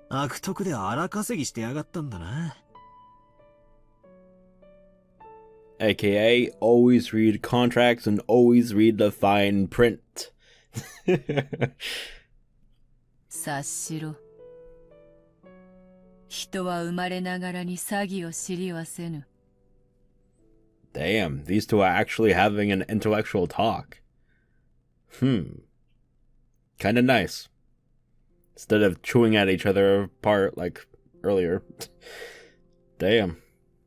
Speaker 2: 悪徳で荒稼ぎしてやがったんだな。
Speaker 1: AKA, always read contracts and always read the fine print.
Speaker 7: 察しろ。人は生まれながらに詐欺を知りはせぬ。
Speaker 1: Damn, these two are actually having an intellectual talk. Kinda nice. Instead of chewing at each other apart like earlier. Damn,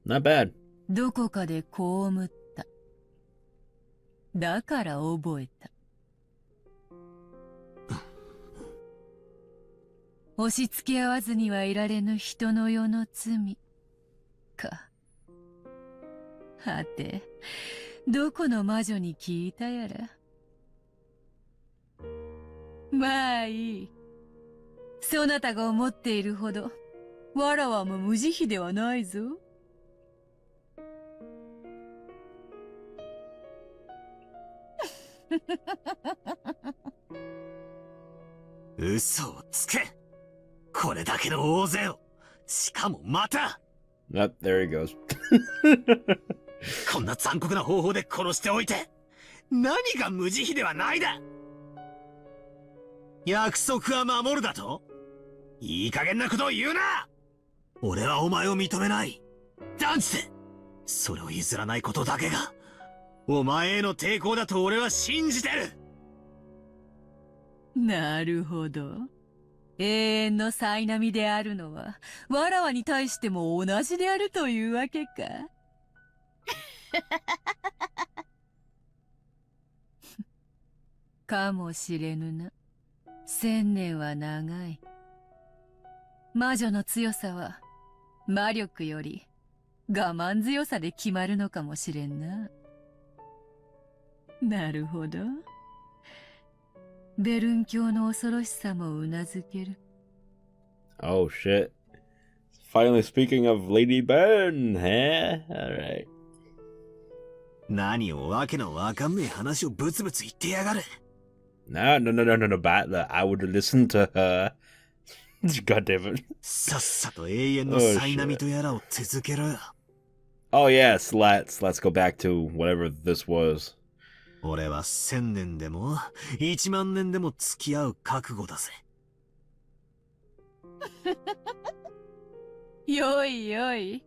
Speaker 1: not bad.
Speaker 7: どこかで被った。だから覚えた。押し付け合わずにはいられぬ人の世の罪か。はて、どこの魔女に聞いたやら。まあいい。そなたが思っているほど、わらわも無慈悲ではないぞ。
Speaker 2: 嘘をつけ。これだけの大勢を。しかもまた。
Speaker 1: Yep, there he goes.
Speaker 2: こんな残酷な方法で殺しておいて、何が無慈悲ではないだ。約束は守るだと？いい加減なことを言うな。俺はお前を認めない。断じて。それを譲らないことだけが、お前への抵抗だと俺は信じてる。
Speaker 7: なるほど。永遠の苛波であるのは、わらわに対しても同じであるというわけか。かもしれぬな。1000年は長い。魔女の強さは、魔力より我慢強さで決まるのかもしれんな。なるほど。ベルン教の恐ろしさもうなずける。
Speaker 1: Oh shit. Finally speaking of Lady Byrne, huh? Alright.
Speaker 2: 何をわけのわかんねえ話をブツブツ言ってやがる。
Speaker 1: No, Battler. I would listen to her. God damn it.
Speaker 2: さっさと永遠の苛波とやらを続けろよ。
Speaker 1: Oh yes, let's go back to whatever this was.
Speaker 2: 俺は1000年でも1万年でも付き合う覚悟だぜ。
Speaker 7: よいよい。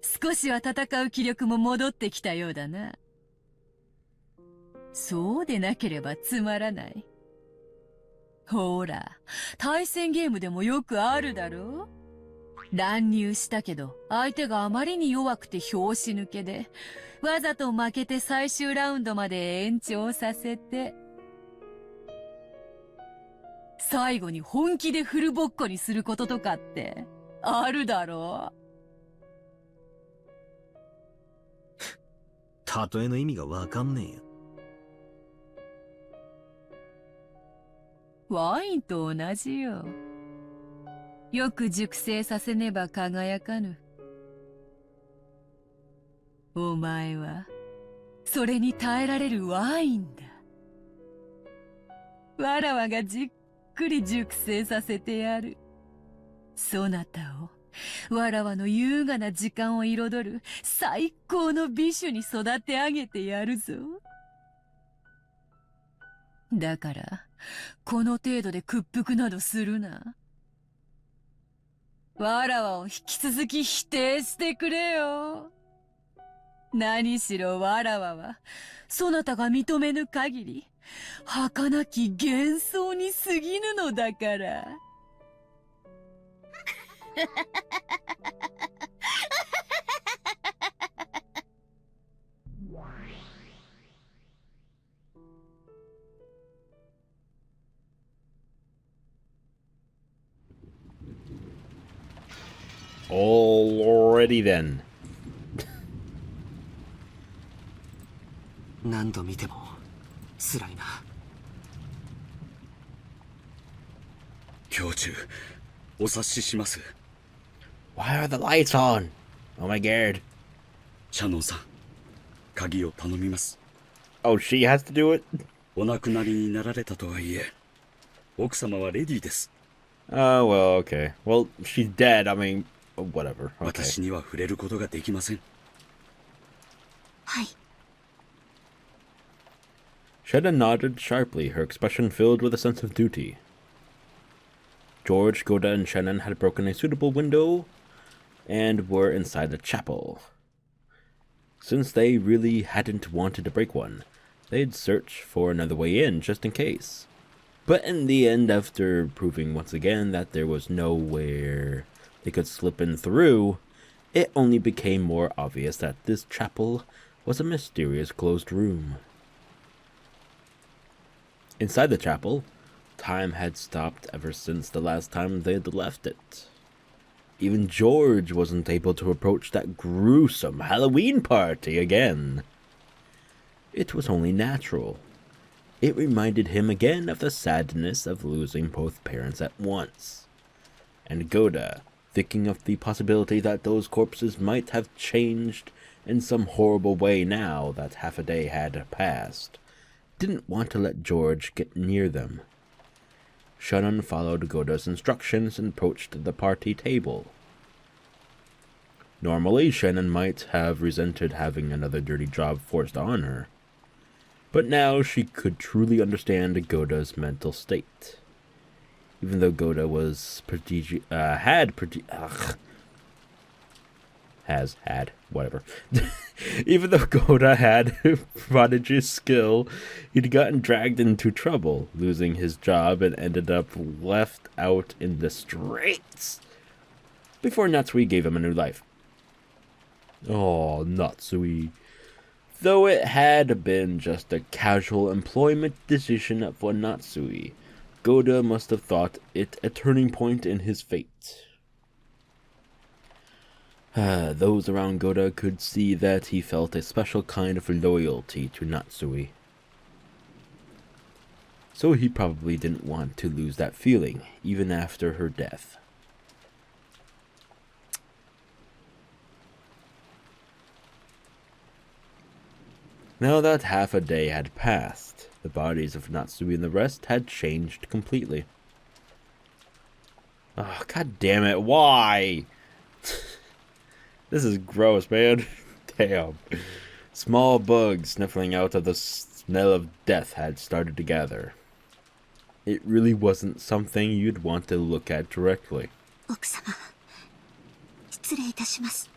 Speaker 7: 少しは戦う気力も戻ってきたようだな。そうでなければつまらない。ほら、対戦ゲームでもよくあるだろう？乱入したけど、相手があまりに弱くて拍子抜けで、わざと負けて最終ラウンドまで延長させて、最後に本気でフルボッコにすることとかって、あるだろ
Speaker 2: う？例えの意味がわかんねえよ。
Speaker 7: ワインと同じよ。よく熟成させねば輝かぬ。お前は、それに耐えられるワインだ。わらわがじっくり熟成させてやる。そなたを、わらわの優雅な時間を彩る最高の美酒に育て上げてやるぞ。だから、この程度で屈服などするな。わらわを引き続き否定してくれよ。何しろわらわは、そなたが認めぬ限り、儚き幻想に過ぎぬのだから。
Speaker 1: Alrighty then.
Speaker 2: 何度見ても辛いな。
Speaker 4: 教中、お察しします。
Speaker 1: Why are the lights on? Oh my god.
Speaker 4: シャノンさん、鍵を頼みます。
Speaker 1: Oh, she has to do it?
Speaker 4: お亡くなりになられたとはいえ、奥様はレディーです。
Speaker 1: Oh, well, okay. Well, she's dead. I mean, whatever. Okay.
Speaker 4: 私には触れることができません。
Speaker 3: はい。
Speaker 1: Shedda nodded sharply, her expression filled with a sense of duty. George, Goda, and Shannon had broken a suitable window and were inside the chapel. Since they really hadn't wanted to break one, they'd search for another way in just in case. But in the end, after proving once again that there was nowhere they could slip in through, it only became more obvious that this chapel was a mysterious closed room. Inside the chapel, time had stopped ever since the last time they'd left it. Even George wasn't able to approach that gruesome Halloween party again. It was only natural. It reminded him again of the sadness of losing both parents at once. And Goda, thinking of the possibility that those corpses might have changed in some horrible way now that half a day had passed, didn't want to let George get near them. Shannon followed Goda's instructions and approached the party table. Normally, Shannon might have resented having another dirty job forced on her, but now she could truly understand Goda's mental state. Even though Goda was Even though Goda had prodigious skill, he'd gotten dragged into trouble, losing his job and ended up left out in the streets before Natsui gave him a new life. Oh, Natsui. Though it had been just a casual employment decision for Natsui, Goda must have thought it a turning point in his fate. Those around Goda could see that he felt a special kind of loyalty to Natsui. So he probably didn't want to lose that feeling, even after her death. Now that half a day had passed, the bodies of Natsui and the rest had changed completely. Oh, god damn it, why? This is gross, man. Damn. Small bugs sniffling out of the smell of death had started to gather. It really wasn't something you'd want to look at directly.
Speaker 3: 奥様、失礼いたします。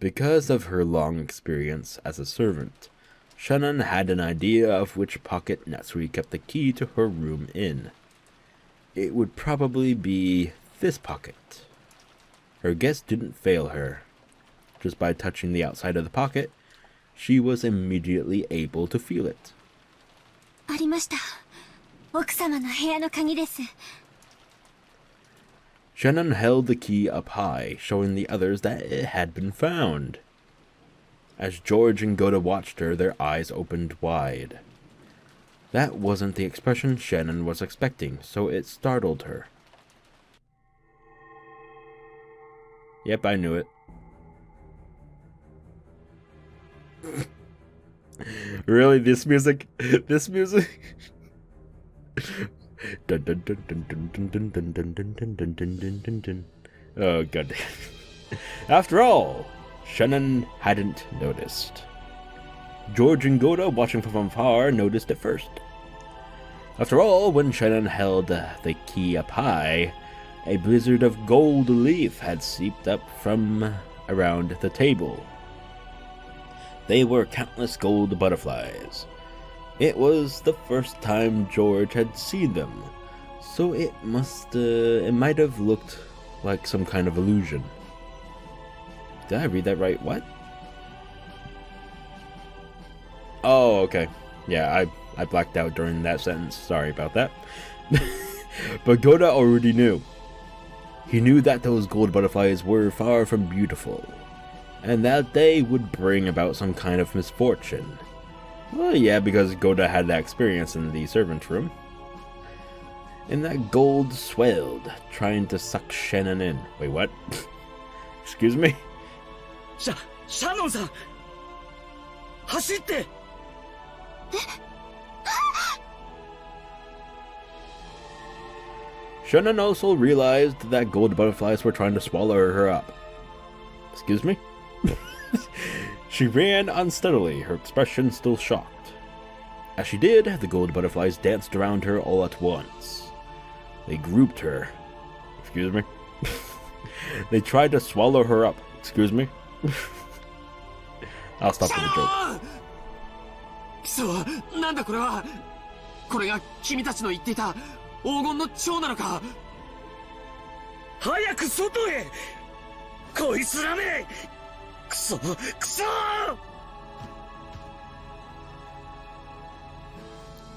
Speaker 1: Because of her long experience as a servant, Shannon had an idea of which pocket Natsui kept the key to her room in. It would probably be this pocket. Her guess didn't fail her. Just by touching the outside of the pocket, she was immediately able to feel it.
Speaker 3: ありました。奥様の部屋の鍵です。
Speaker 1: Shannon held the key up high, showing the others that it had been found. As George and Goda watched her, their eyes opened wide. That wasn't the expression Shannon was expecting, so it startled her. Yep, I knew it. Really? This music? This music? Dun, dun, dun, dun, dun, dun, dun, dun, dun, dun, dun, dun, dun, dun, dun. Oh, god. After all, Shannon hadn't noticed. George and Goda, watching from afar, noticed it first. After all, when Shannon held the key up high, a blizzard of gold leaf had seeped up from around the table. They were countless gold butterflies. It was the first time George had seen them, so it might have looked like some kind of illusion. Did I read that right? What? Oh, okay. Yeah, I blacked out during that sentence. Sorry about that. But Goda already knew. He knew that those gold butterflies were far from beautiful, and that they would bring about some kind of misfortune. Well, yeah, because Goda had that experience in the servant room. And that gold swelled, trying to suck Shannon in. Wait, what? Excuse me?
Speaker 4: Shannon-san! 走って!
Speaker 1: Shannon also realized that gold butterflies were trying to swallow her up. Excuse me? She ran unsteadily, her expression still shocked. As she did, the gold butterflies danced around her all at once. They grouped her. Excuse me? They tried to swallow her up. Excuse me? I'll stop with the joke.
Speaker 2: くそ、なんだこれは。これが君たちの言っていた黄金の蝶なのか。
Speaker 4: 早く外へ。こいつらめ。くそ、くそ。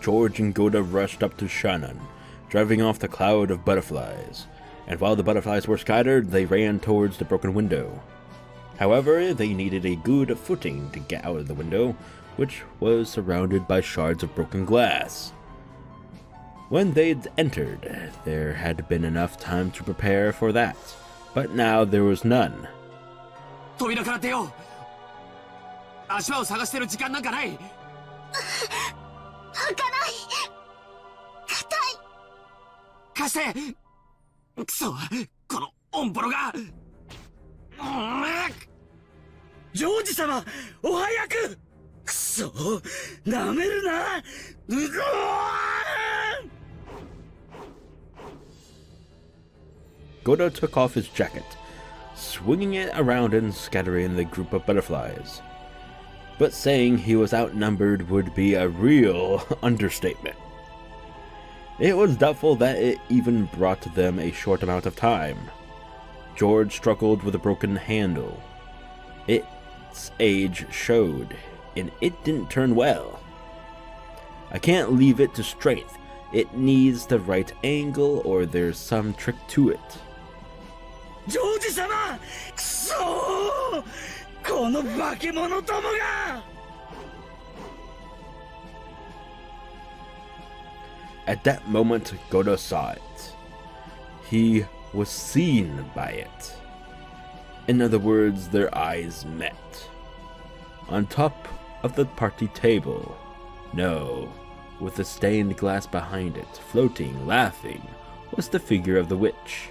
Speaker 1: George and Goda rushed up to Shannon, driving off the cloud of butterflies, and while the butterflies were scattered, they ran towards the broken window. However, they needed a good footing to get out of the window, which was surrounded by shards of broken glass. When they'd entered, there had been enough time to prepare for that, but now there was none.
Speaker 2: 扉から出よう。足場を探してる時間なんかない。
Speaker 6: 開かない。硬い。
Speaker 2: 貸して。くそ、このオンボロが。
Speaker 4: ジョージ様、お早く。くそ、なめるな。うごー。
Speaker 1: Godo took off his jacket, swinging it around and scattering the group of butterflies. But saying he was outnumbered would be a real understatement. It was doubtful that it even brought them a short amount of time. George struggled with a broken handle. Its age showed, and it didn't turn well. I can't leave it to strength. It needs the right angle, or there's some trick to it.
Speaker 4: ジョージ様、くそー、この化け物どもが。
Speaker 1: At that moment, Godo saw it. He was seen by it. In other words, their eyes met. On top of the party table, no, with the stained glass behind it, floating, laughing, was the figure of the witch.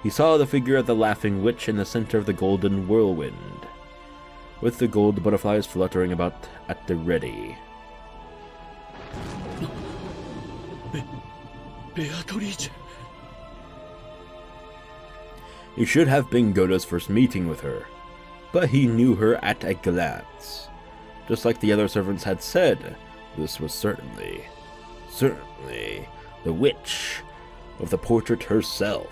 Speaker 1: He saw the figure of the laughing witch in the center of the golden whirlwind, with the gold butterflies fluttering about at the ready.
Speaker 4: ベアトリーチェ。
Speaker 1: It should have been Godo's first meeting with her, but he knew her at a glance. Just like the other servants had said, this was certainly the witch of the portrait herself.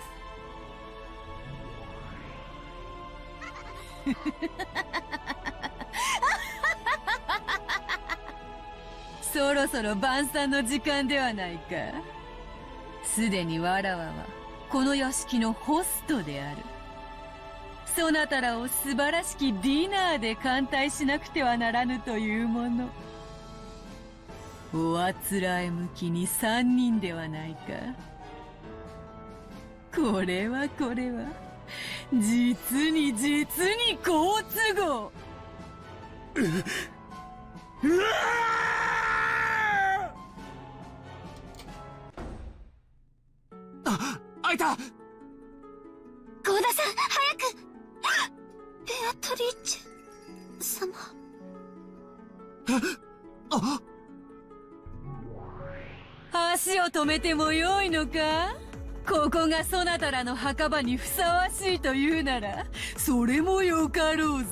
Speaker 7: そろそろ晩餐の時間ではないか。すでにわらわはこの屋敷のホストである。そなたらを素晴らしきディナーで歓待しなくてはならぬというもの。おあつらえ向きに3人ではないか。これは実に好都合。
Speaker 4: うわ
Speaker 2: あ、開いた。
Speaker 3: ゴーダさん、早く。ベアトリーチェ様。
Speaker 7: 足を止めてもよいのか。ここがそなたらの墓場にふさわしいというなら、それもよかろうぞ。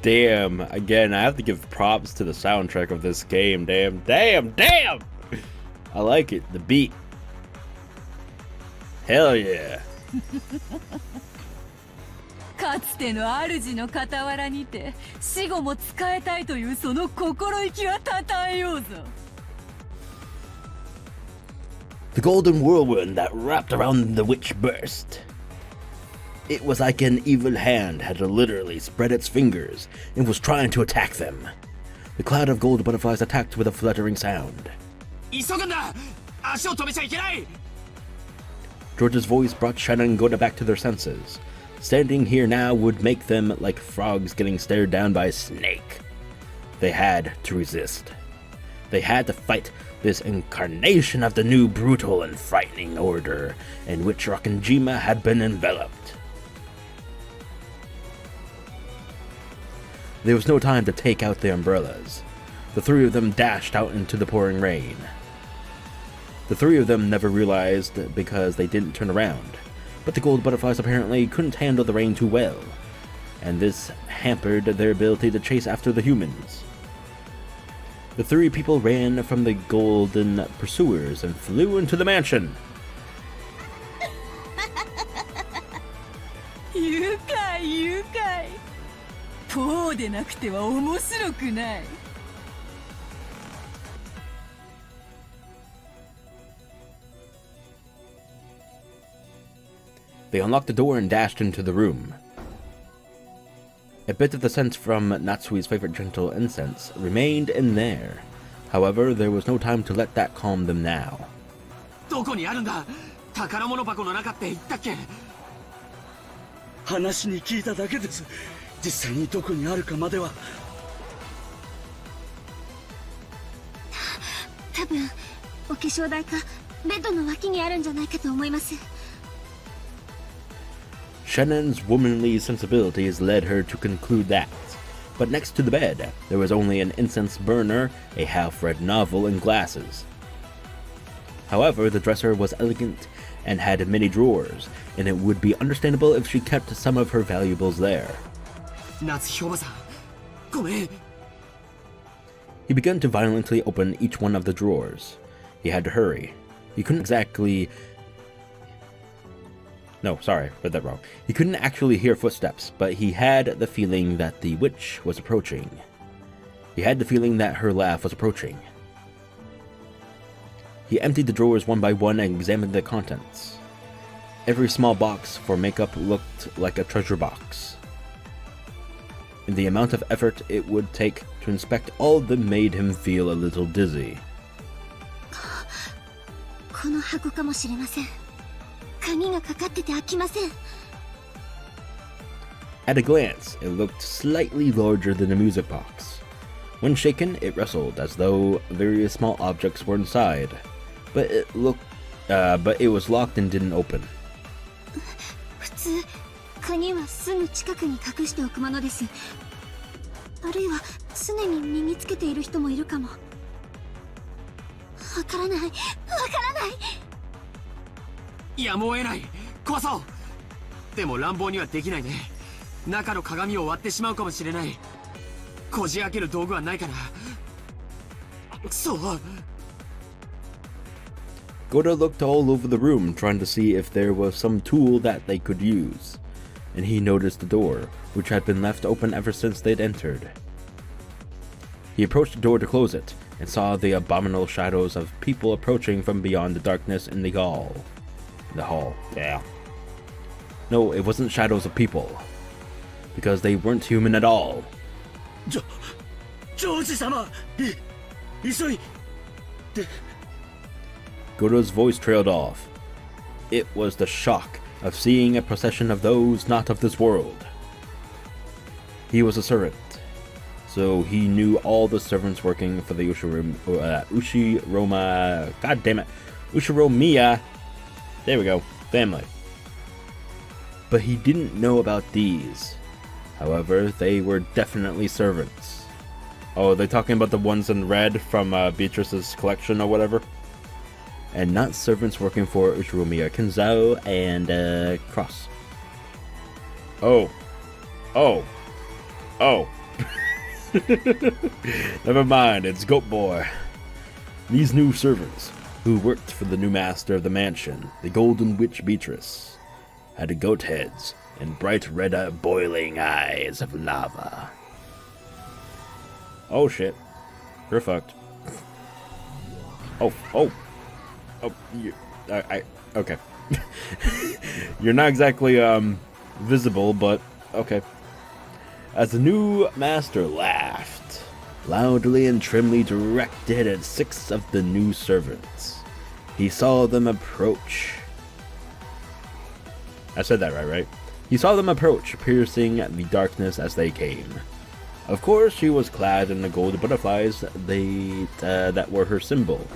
Speaker 1: Damn, again, I have to give props to the soundtrack of this game. Damn. I like it, the beat. Hell yeah.
Speaker 7: かつての主の傍らにて死後も使えたいというその心意気はたたえようぞ。
Speaker 1: The golden whirlwind that wrapped around the witch burst. It was like an evil hand had literally spread its fingers and was trying to attack them. The cloud of gold butterflies attacked with a fluttering sound.
Speaker 2: 急ぐんだ。足を止めちゃいけない。
Speaker 1: George's voice brought Shannon and Goda back to their senses. Standing here now would make them like frogs getting stared down by a snake. They had to resist. They had to fight this incarnation of the new brutal and frightening order in which Rokkenjima had been enveloped. There was no time to take out the umbrellas. The three of them dashed out into the pouring rain. The three of them never realized because they didn't turn around, but the gold butterflies apparently couldn't handle the rain too well, and this hampered their ability to chase after the humans. The three people ran from the golden pursuers and flew into the mansion.
Speaker 7: 愉快。こうでなくては面白くない。
Speaker 1: They unlocked the door and dashed into the room. A bit of the scent from Natsui's favorite gentle incense remained in there. However, there was no time to let that calm them now.
Speaker 2: どこにあるんだ？宝物箱の中って言ったっけ？
Speaker 4: 話に聞いただけです。実際にどこにあるかまでは。
Speaker 3: 多分お化粧台かベッドの脇にあるんじゃないかと思います。
Speaker 1: Shannon's womanly sensibilities led her to conclude that. But next to the bed, there was only an incense burner, a half-read novel, and glasses. However, the dresser was elegant and had many drawers, and it would be understandable if she kept some of her valuables there.
Speaker 2: 夏日おばさん、ごめん。
Speaker 1: He began to violently open each one of the drawers. He had to hurry. He couldn't exactly... No, sorry, read that wrong. He couldn't actually hear footsteps, but he had the feeling that the witch was approaching. He had the feeling that her laugh was approaching. He emptied the drawers one by one and examined the contents. Every small box for makeup looked like a treasure box. And the amount of effort it would take to inspect all of them made him feel a little dizzy.
Speaker 3: この箱かもしれません。鍵がかかってて開きません。
Speaker 1: At a glance, it looked slightly larger than a music box. When shaken, it rustled as though various small objects were inside, but it was locked and didn't open.
Speaker 3: 普通鍵はすぐ近くに隠しておくものです。あるいは常に身につけている人もいるかも。わからない、わからない。
Speaker 2: やむを得ない。壊そう。でも乱暴にはできないね。中の鏡を割ってしまうかもしれない。こじ開ける道具はないかな。そう。
Speaker 1: Goda looked all over the room, trying to see if there was some tool that they could use, and he noticed the door, which had been left open ever since they'd entered. He approached the door to close it, and saw the abominable shadows of people approaching from beyond the darkness in the hall. Yeah. No, it wasn't shadows of people, because they weren't human at all.
Speaker 4: ジョージ様、急いで。
Speaker 1: Goda's voice trailed off. It was the shock of seeing a procession of those not of this world. He was a servant, so he knew all the servants working for the Ushiromiya, there we go, family. But he didn't know about these. However, they were definitely servants. Oh, are they talking about the ones in red from Beatrice's collection or whatever? And not servants working for Ushiromiya, Kinzo, and Cross. Oh. Never mind, it's Goat Boy. These new servants, who worked for the new master of the mansion, the Golden Witch Beatrice, had goat heads and bright red boiling eyes of lava. Oh shit. You're fucked. Oh, okay. You're not exactly, visible, but okay. As the new master laughed, loudly and trimly directed at 6 of the new servants, he saw them approach. I said that right? He saw them approach, piercing the darkness as they came. Of course, she was clad in the gold butterflies that were her symbol.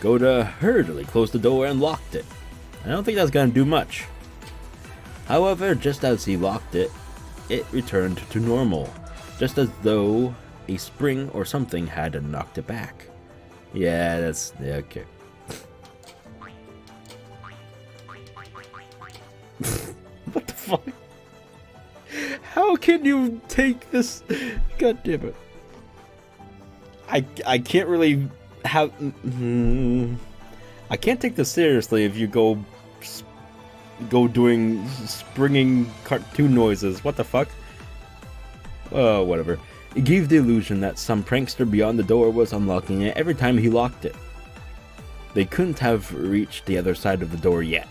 Speaker 1: Goda hurriedly closed the door and locked it. I don't think that's gonna do much. However, just as he locked it, it returned to normal, just as though a spring or something had knocked it back. Yeah, okay. What the fuck? How can you take this? God damn it. I can't really have. I can't take this seriously if you go doing springing cartoon noises. What the fuck? Oh, whatever. It gave the illusion that some prankster beyond the door was unlocking it every time he locked it. They couldn't have reached the other side of the door yet.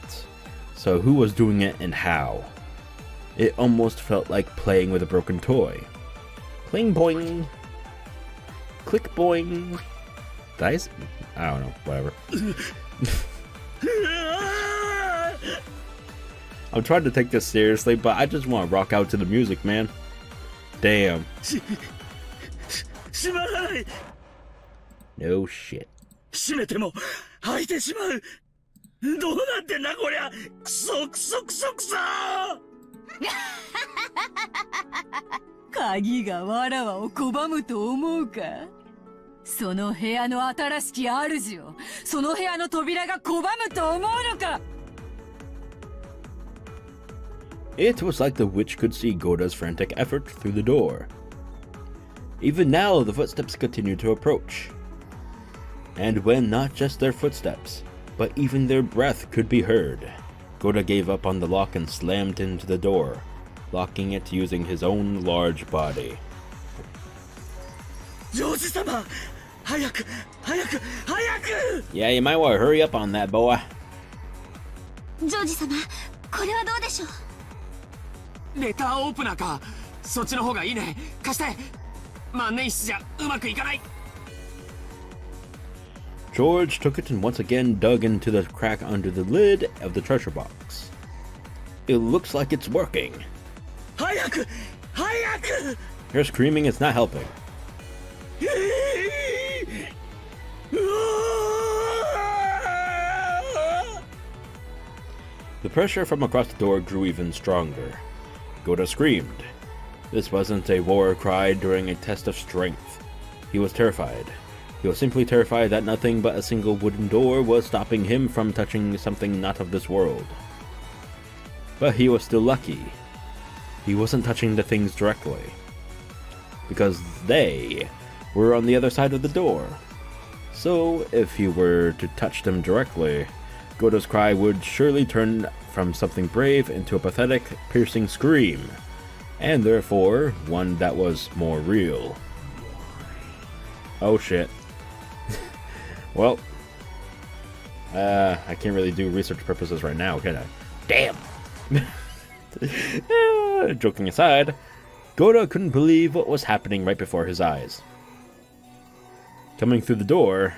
Speaker 1: So who was doing it and how? It almost felt like playing with a broken toy. Pling boing. Click boing. Dice? I don't know, whatever. I'm trying to take this seriously, but I just want to rock out to the music, man. Damn. No shit.
Speaker 4: 閉めても開いてしまう。どうなってんだこりゃ。クソクソクソクソ。
Speaker 7: 鍵がわらわを拒むと思うか。その部屋の新しき主を、その部屋の扉が拒むと思うのか。
Speaker 1: It was like the witch could see Goda's frantic effort through the door. Even now, the footsteps continued to approach. And when not just their footsteps, but even their breath could be heard, Goda gave up on the lock and slammed into the door, locking it using his own large body.
Speaker 4: ジョージ様、早く早く早く。
Speaker 1: Yeah, you might want to hurry up on that, boy.
Speaker 3: ジョージ様、これはどうでしょう。
Speaker 2: レターオープナーか。そっちの方がいいね。貸して。万年筆じゃうまくいかない。
Speaker 1: George took it and once again dug into the crack under the lid of the treasure box. It looks like it's working.
Speaker 4: 早く早く。
Speaker 1: Her screaming is not helping. The pressure from across the door grew even stronger. Goda screamed. This wasn't a war cry during a test of strength. He was terrified. He was simply terrified that nothing but a single wooden door was stopping him from touching something not of this world. But he was still lucky. He wasn't touching the things directly, because they were on the other side of the door. So if he were to touch them directly, Goda's cry would surely turn from something brave into a pathetic, piercing scream, and therefore one that was more real. Oh shit. Well, I can't really do research purposes right now, can I? Damn! Joking aside, Goda couldn't believe what was happening right before his eyes. Coming through the door,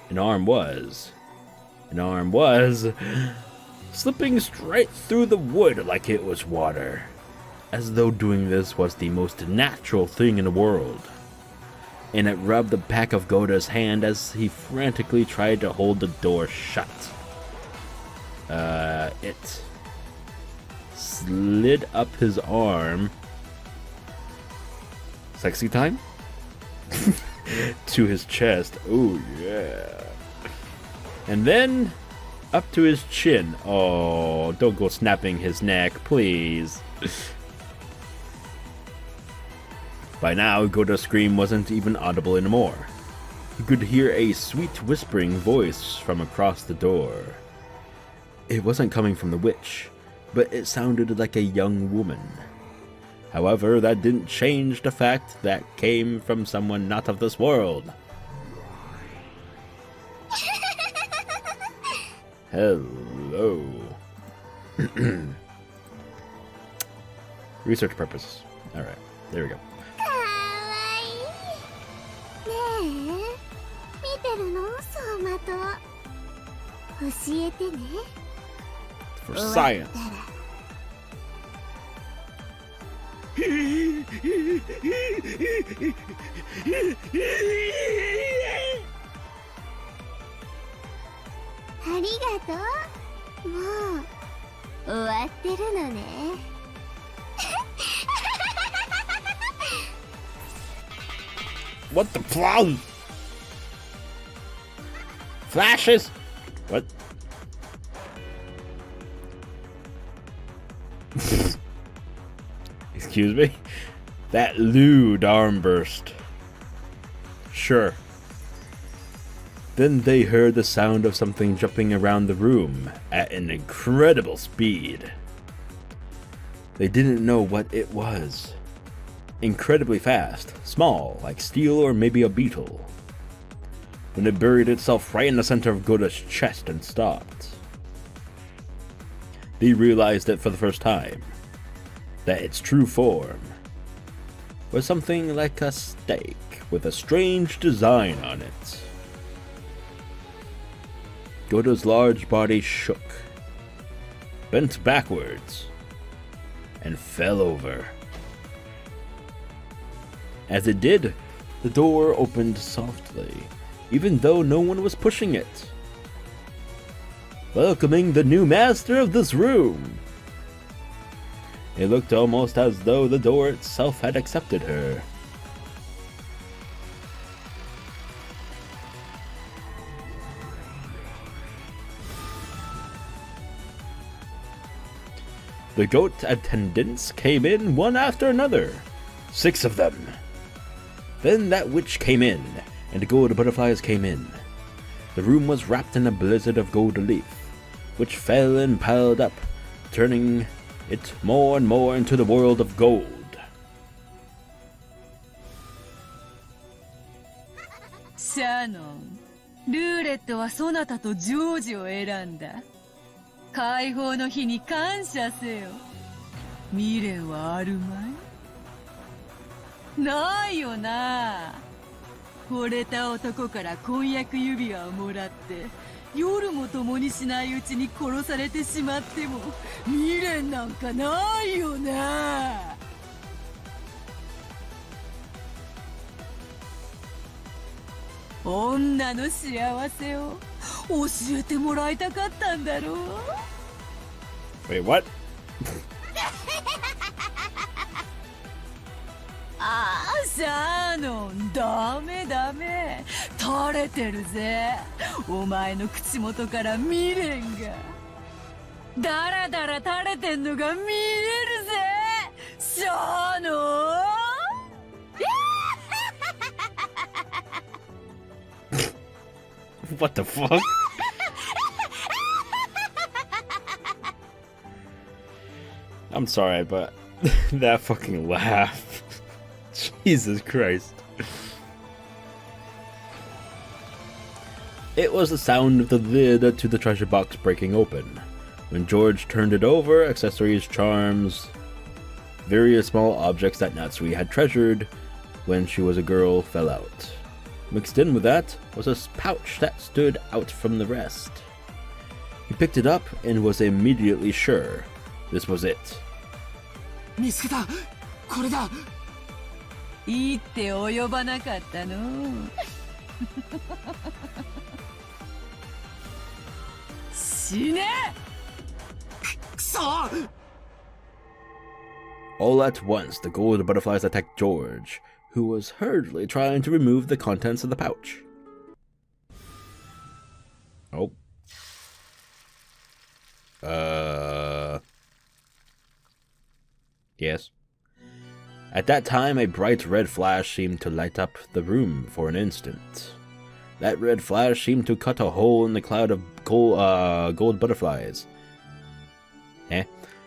Speaker 1: an arm was slipping straight through the wood like it was water, as though doing this was the most natural thing in the world. And it rubbed the back of Goda's hand as he frantically tried to hold the door shut. It slid up his arm. Sexy time? To his chest. Oh, yeah. And then up to his chin. Oh, don't go snapping his neck, please. By now, Goda's scream wasn't even audible anymore. He could hear a sweet whispering voice from across the door. It wasn't coming from the witch, but it sounded like a young woman. However, that didn't change the fact that came from someone not of this world. Hello. Research purposes. Alright, there we go.
Speaker 6: かわいい。ねえ、見てるの走馬灯。教えてね。
Speaker 1: For science.
Speaker 6: ありがとう。もう終わってるのね。
Speaker 1: What the fuck? Flashes? What? Excuse me? That lewd arm burst. Sure. Then they heard the sound of something jumping around the room at an incredible speed. They didn't know what it was. Incredibly fast, small, like steel or maybe a beetle. When it buried itself right in the center of Goda's chest and stopped. they realized it for the first time, that its true form was something like a steak with a strange design on it. Goto's large body shook, bent backwards, and fell over. As it did, the door opened softly, even though no one was pushing it, welcoming the new master of this room. It looked almost as though the door itself had accepted her. The goat attendants came in one after another, 6 of them. Then that witch came in, and the gold butterflies came in. The room was wrapped in a blizzard of gold leaf, which fell and piled up, turning it more and more into the world of gold.
Speaker 7: Shannon, ルーレットはそなたとジョージを選んだ。解放の日に感謝せよ。未練はあるまい？ないよな。惚れた男から婚約指輪をもらって、夜も共にしないうちに殺されてしまっても未練なんかないよな。女の幸せを教えてもらいたかったんだろう。
Speaker 1: Wait, what?
Speaker 7: ああ、シャーノン、ダメダメ。垂れてるぜ。お前の口元から未練が。だらだら垂れてんのが見えるぜ。シャーノン。
Speaker 1: What the fuck? I'm sorry, but that fucking laugh. Jesus Christ. It was the sound of the lid to the treasure box breaking open. When George turned it over, accessories, charms, various small objects that Natsui had treasured when she was a girl fell out. Mixed in with that was a pouch that stood out from the rest. He picked it up and was immediately sure this was it.
Speaker 2: 見つけた。これだ。
Speaker 7: いいって及ばなかったの。死ね！
Speaker 2: くそ！
Speaker 1: All at once, the gold butterflies attacked George, who was hurriedly trying to remove the contents of the pouch. Oh. Yes. At that time, a bright red flash seemed to light up the room for an instant. That red flash seemed to cut a hole in the cloud of gold butterflies,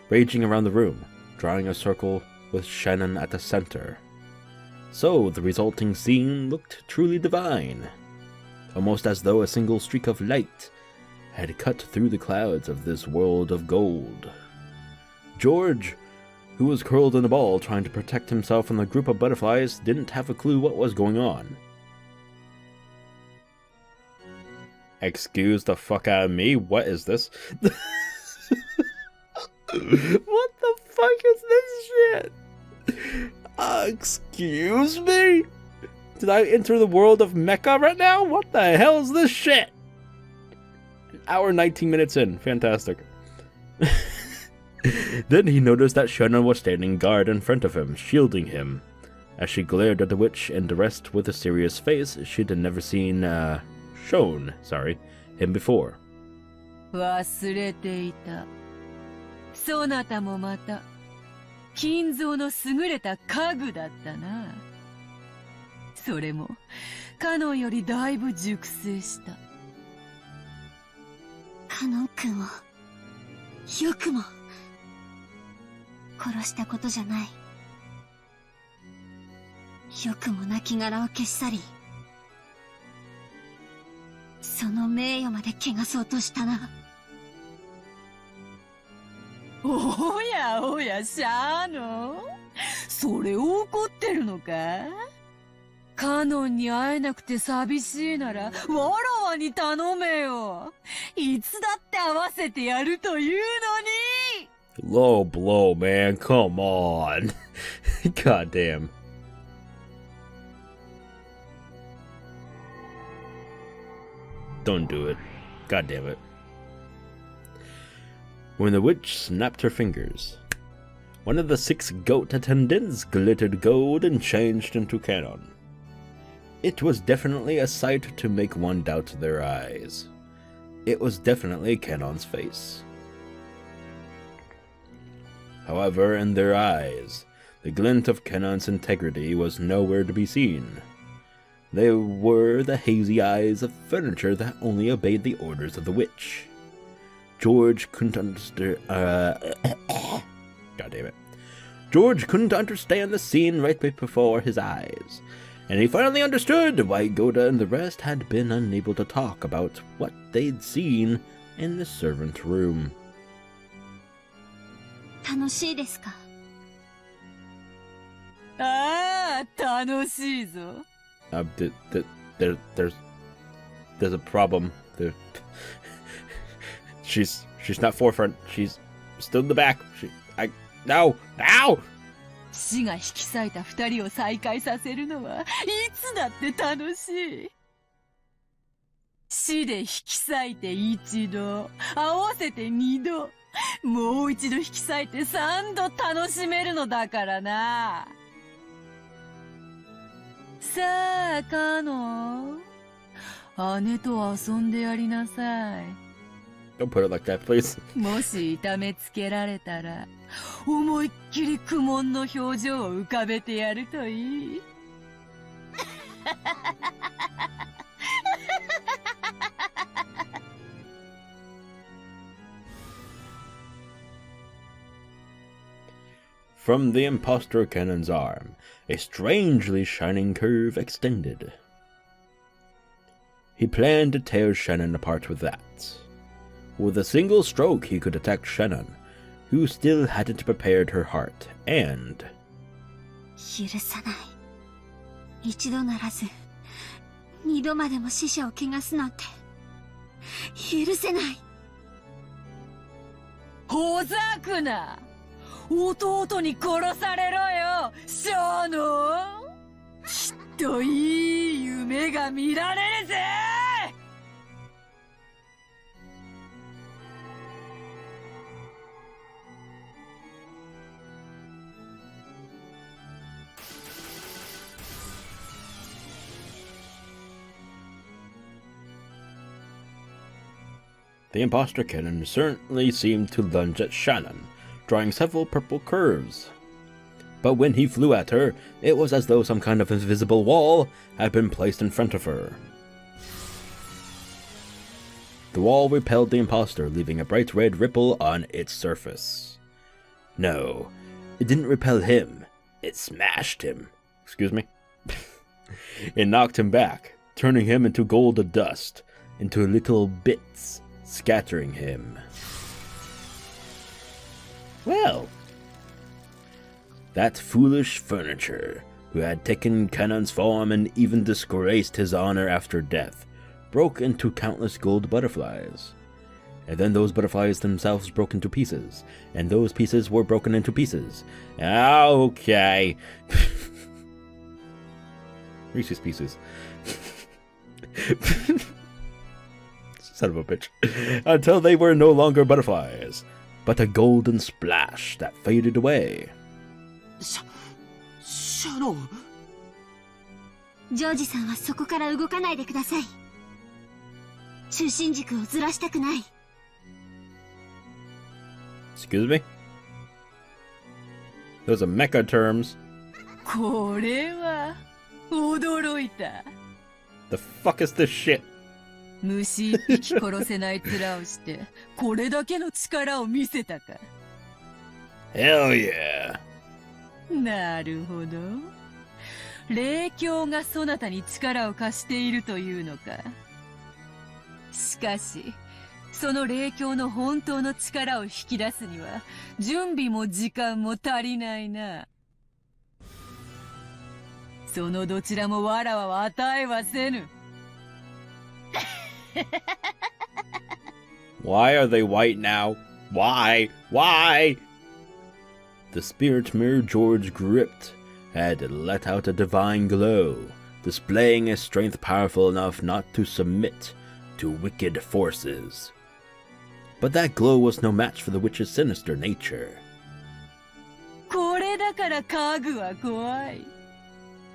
Speaker 1: raging around the room, drawing a circle with Shannon at the center. So the resulting scene looked truly divine, almost as though a single streak of light had cut through the clouds of this world of gold. George, who was curled in a ball trying to protect himself from the group of butterflies, didn't have a clue what was going on. Excuse the fuck out of me, what is this? What the fuck is this shit? Excuse me? Did I enter the world of Mecha right now? What the hell is this shit? An hour 19 minutes in. Fantastic. Then he noticed that Shannon was standing guard in front of him, shielding him. As she glared at the witch and the rest with a serious face, she'd never seen, him before.
Speaker 7: 忘れていた。そなたもまた、金蔵の優れた家具だったな。それも、カノンよりだいぶ熟成した。
Speaker 3: カノン君を、よくも、殺したことじゃない。よくも亡骸を消し去り、その名誉まで汚そうとしたな。
Speaker 7: おやおや、シャーノ。それを怒ってるのか？カノンに会えなくて寂しいなら、わらわに頼めよ。いつだって会わせてやるというのに。
Speaker 1: Low blow, man. Come on. God damn. Don't do it. God damn it. When the witch snapped her fingers, one of the 6 goat attendants glittered gold and changed into cannon. It was definitely a sight to make one doubt their eyes. It was definitely Cannon's face. However, in their eyes, the glint of Cannon's integrity was nowhere to be seen. They were the hazy eyes of furniture that only obeyed the orders of the witch. George couldn't understand. God damn it. George couldn't understand the scene right before his eyes, and he finally understood why Goda and the rest had been unable to talk about what they'd seen in the servant room.
Speaker 3: 楽しいですか？
Speaker 7: ああ、楽しいぞ。
Speaker 1: There's a problem. She's not forefront. She's still in the back. No!
Speaker 7: 死が引き裂いた二人を再会させるのはいつだって楽しい。死で引き裂いて一度、合わせて二度、もう一度引き裂いて三度楽しめるのだからな。さあ、カノ。姉と遊んでやりなさい。
Speaker 1: Don't put it like that, please.
Speaker 7: もし痛めつけられたら、思いっきり苦悶の表情を浮かべてやるといい。
Speaker 1: From the impostor cannon's arm, a strangely shining curve extended. He planned to tear Shannon apart with that. With a single stroke he could attack Shannon, who still hadn't prepared her heart, and...
Speaker 3: 許さない。一度ならず、二度までも死者を汚すなんて、許せない。
Speaker 7: ほざくな。弟に殺されろよ、ショーノ。きっといい夢が見られるぜ。
Speaker 1: The impostor cannon certainly seemed to lunge at Shannon, drawing several purple curves. But when he flew at her, it was as though some kind of invisible wall had been placed in front of her. The wall repelled the impostor, leaving a bright red ripple on its surface. No, it didn't repel him. It smashed him. Excuse me? It knocked him back, turning him into golden dust, into little bits, scattering him. Well, that foolish furniture, who had taken Cannon's form and even disgraced his honor after death, broke into countless gold butterflies. And then those butterflies themselves broke into pieces, and those pieces were broken into pieces. Okay. Reese's Pieces. Son of a bitch. Until they were no longer butterflies, but a golden splash that faded away.
Speaker 2: シャロン。
Speaker 3: ジョージさんはそこから動かないでください。中心軸をずらしたくない。
Speaker 1: Excuse me? Those are mecha terms.
Speaker 7: これは驚いた。
Speaker 1: The fuck is this shit?
Speaker 7: 虫一匹殺せない面をしてこれだけの力を見せたか。
Speaker 1: Hell yeah.
Speaker 7: なるほど。霊境がそなたに力を貸しているというのか。しかしその霊境の本当の力を引き出すには準備も時間も足りないな。そのどちらもわらわは与えはせぬ。
Speaker 1: Why are they white now? Why? Why? The spirit mirror George gripped had let out a divine glow, displaying a strength powerful enough not to submit to wicked forces. But that glow was no match for the witch's sinister nature.
Speaker 7: これだから家具は怖い。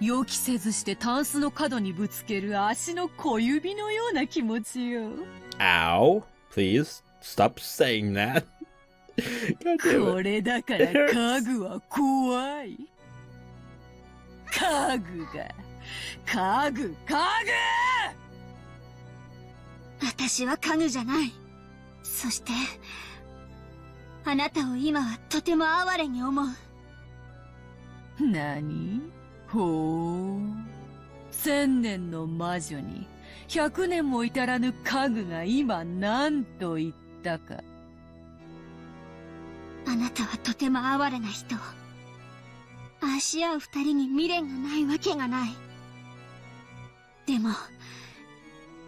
Speaker 7: 予期せずしてタンスの角にぶつける足の小指のような気持ちよ。
Speaker 1: Ow. Please stop saying that. God damn
Speaker 7: こ
Speaker 1: it.
Speaker 7: れだから家具は怖い。家具が、家具
Speaker 3: 私は家具じゃない。そして、あなたを今はとても哀れに思う。
Speaker 7: 何？ほう。1000年の魔女に100年も至らぬ家具が今何と言ったか。
Speaker 3: あなたはとても哀れな人。愛し合う二人に未練がないわけがない。でも、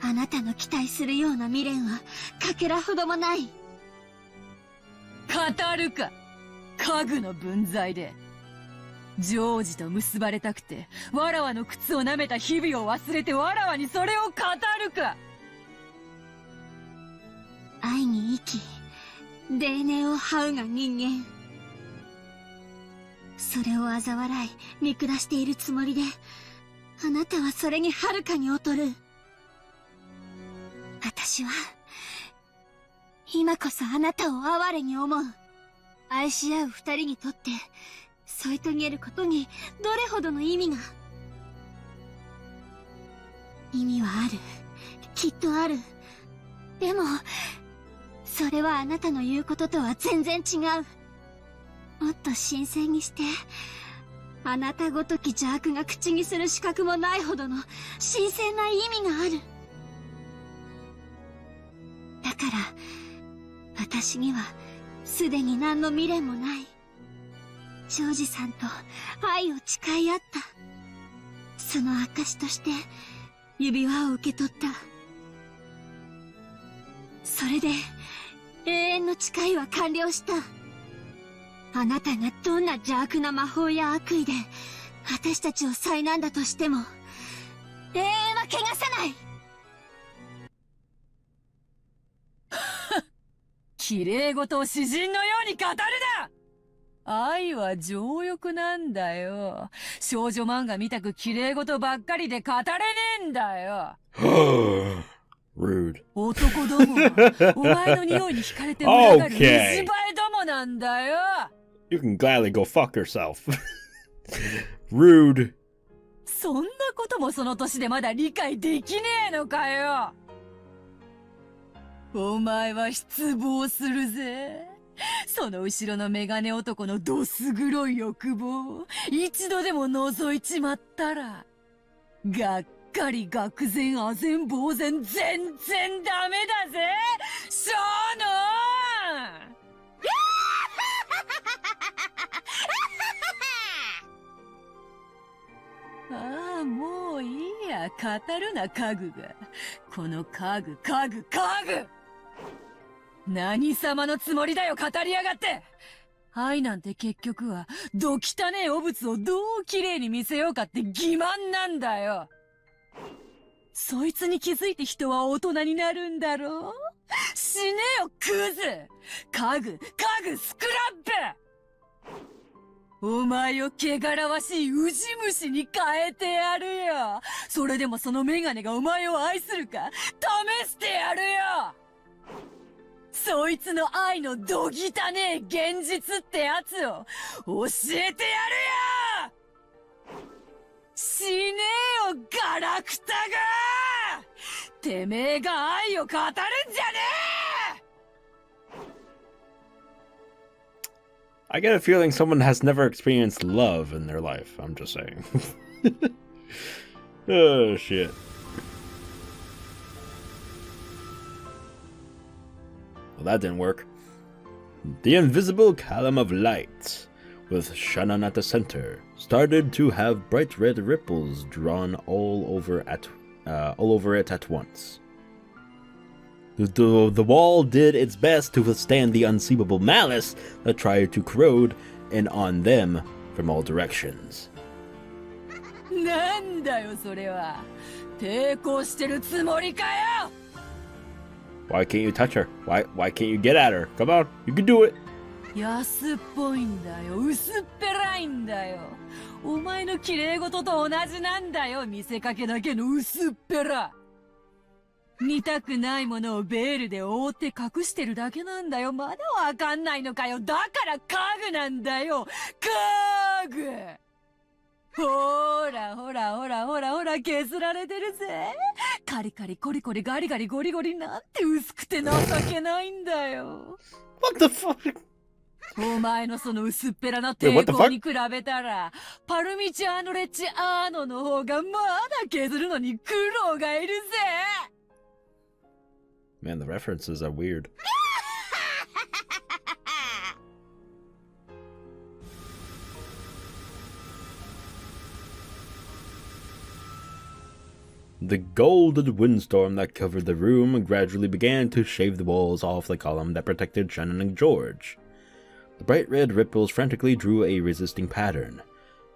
Speaker 3: あなたの期待するような未練はかけらほどもない。
Speaker 7: 語るか、家具の分際で。ジョージと結ばれたくて、わらわの靴を舐めた日々を忘れてわらわにそれを語るか。
Speaker 3: 愛に生き、泥念を這うが人間。それを嘲笑い、見下しているつもりで、あなたはそれにはるかに劣る。私は、今こそあなたを哀れに思う。愛し合う二人にとって、添い遂げることにどれほどの意味が。意味はある。きっとある。でも、それはあなたの言うこととは全然違う。もっと新鮮にして、あなたごとき邪悪が口にする資格もないほどの新鮮な意味がある。だから、私にはすでに何の未練もない。ジョージさんと愛を誓い合った。その証として指輪を受け取った。それで永遠の誓いは完了した。あなたがどんな邪悪な魔法や悪意で私たちを災難だとしても永遠は汚さない。
Speaker 7: 綺麗事を詩人のように語るな。愛は情欲なんだよ。少女漫画見たく綺麗事ばっかりで語れねえんだよ。
Speaker 1: Rude.
Speaker 7: 男どもはお前の匂いに惹かれて群がる虫歯えどもなんだよ。
Speaker 1: You can gladly go fuck yourself. Rude.
Speaker 7: そんなこともその年でまだ理解できねえのかよ。お前は失望するぜ。その後ろのメガネ男のどす黒い欲望、一度でも覗いちまったら、がっかり愕然唖然呆然全然ダメだぜ、ショーノああ、もういいや、語るな家具が。この家具何様のつもりだよ、語りやがって。愛なんて結局はど汚ねえ汚物をどう綺麗に見せようかって欺瞞なんだよ。そいつに気づいて人は大人になるんだろう。死ねよクズ。家具スクラップ。お前を汚らわしいウジ虫に変えてやるよ。それでもそのメガネがお前を愛するか試してやるよ。そいつの愛のどぎたねえ現実ってやつを教えてやるよ。死ねえよガラクタが。てめえが愛を語るんじゃねえ。
Speaker 1: I get a feeling someone has never experienced love in their life. I'm just saying. Oh, shit. Well, that didn't work. The invisible column of light, with Shannon at the center, started to have bright red ripples drawn all over it at once. The wall did its best to withstand the unseeable malice that tried to corrode in on them from all directions.
Speaker 7: なんだよそれは。抵抗してるつもりかよ。
Speaker 1: Why can't you touch her? Why can't you get at her? Come on, you can do it.
Speaker 7: 安っぽいんだよ。薄っぺらいんだよ。お前の綺麗事と同じなんだよ。見せかけだけの薄っぺら。見たくないものをベールで覆って隠してるだけなんだよ。まだわかんないのかよ。だから家具なんだよ。家具。ほらほらほらほらほら削られてるぜ。カリカリコリコリガリガリゴリゴリなんて薄くて情けないんだよ。
Speaker 1: What the fuck?
Speaker 7: お前のその薄っぺらな抵抗に比べたら、パルミチャーノレッチアーノの方がまだ削るのに苦労がいるぜ。
Speaker 1: Man, the references are weird. The golden windstorm that covered the room gradually began to shave the walls off the column that protected Shannon and George. The bright red ripples frantically drew a resisting pattern,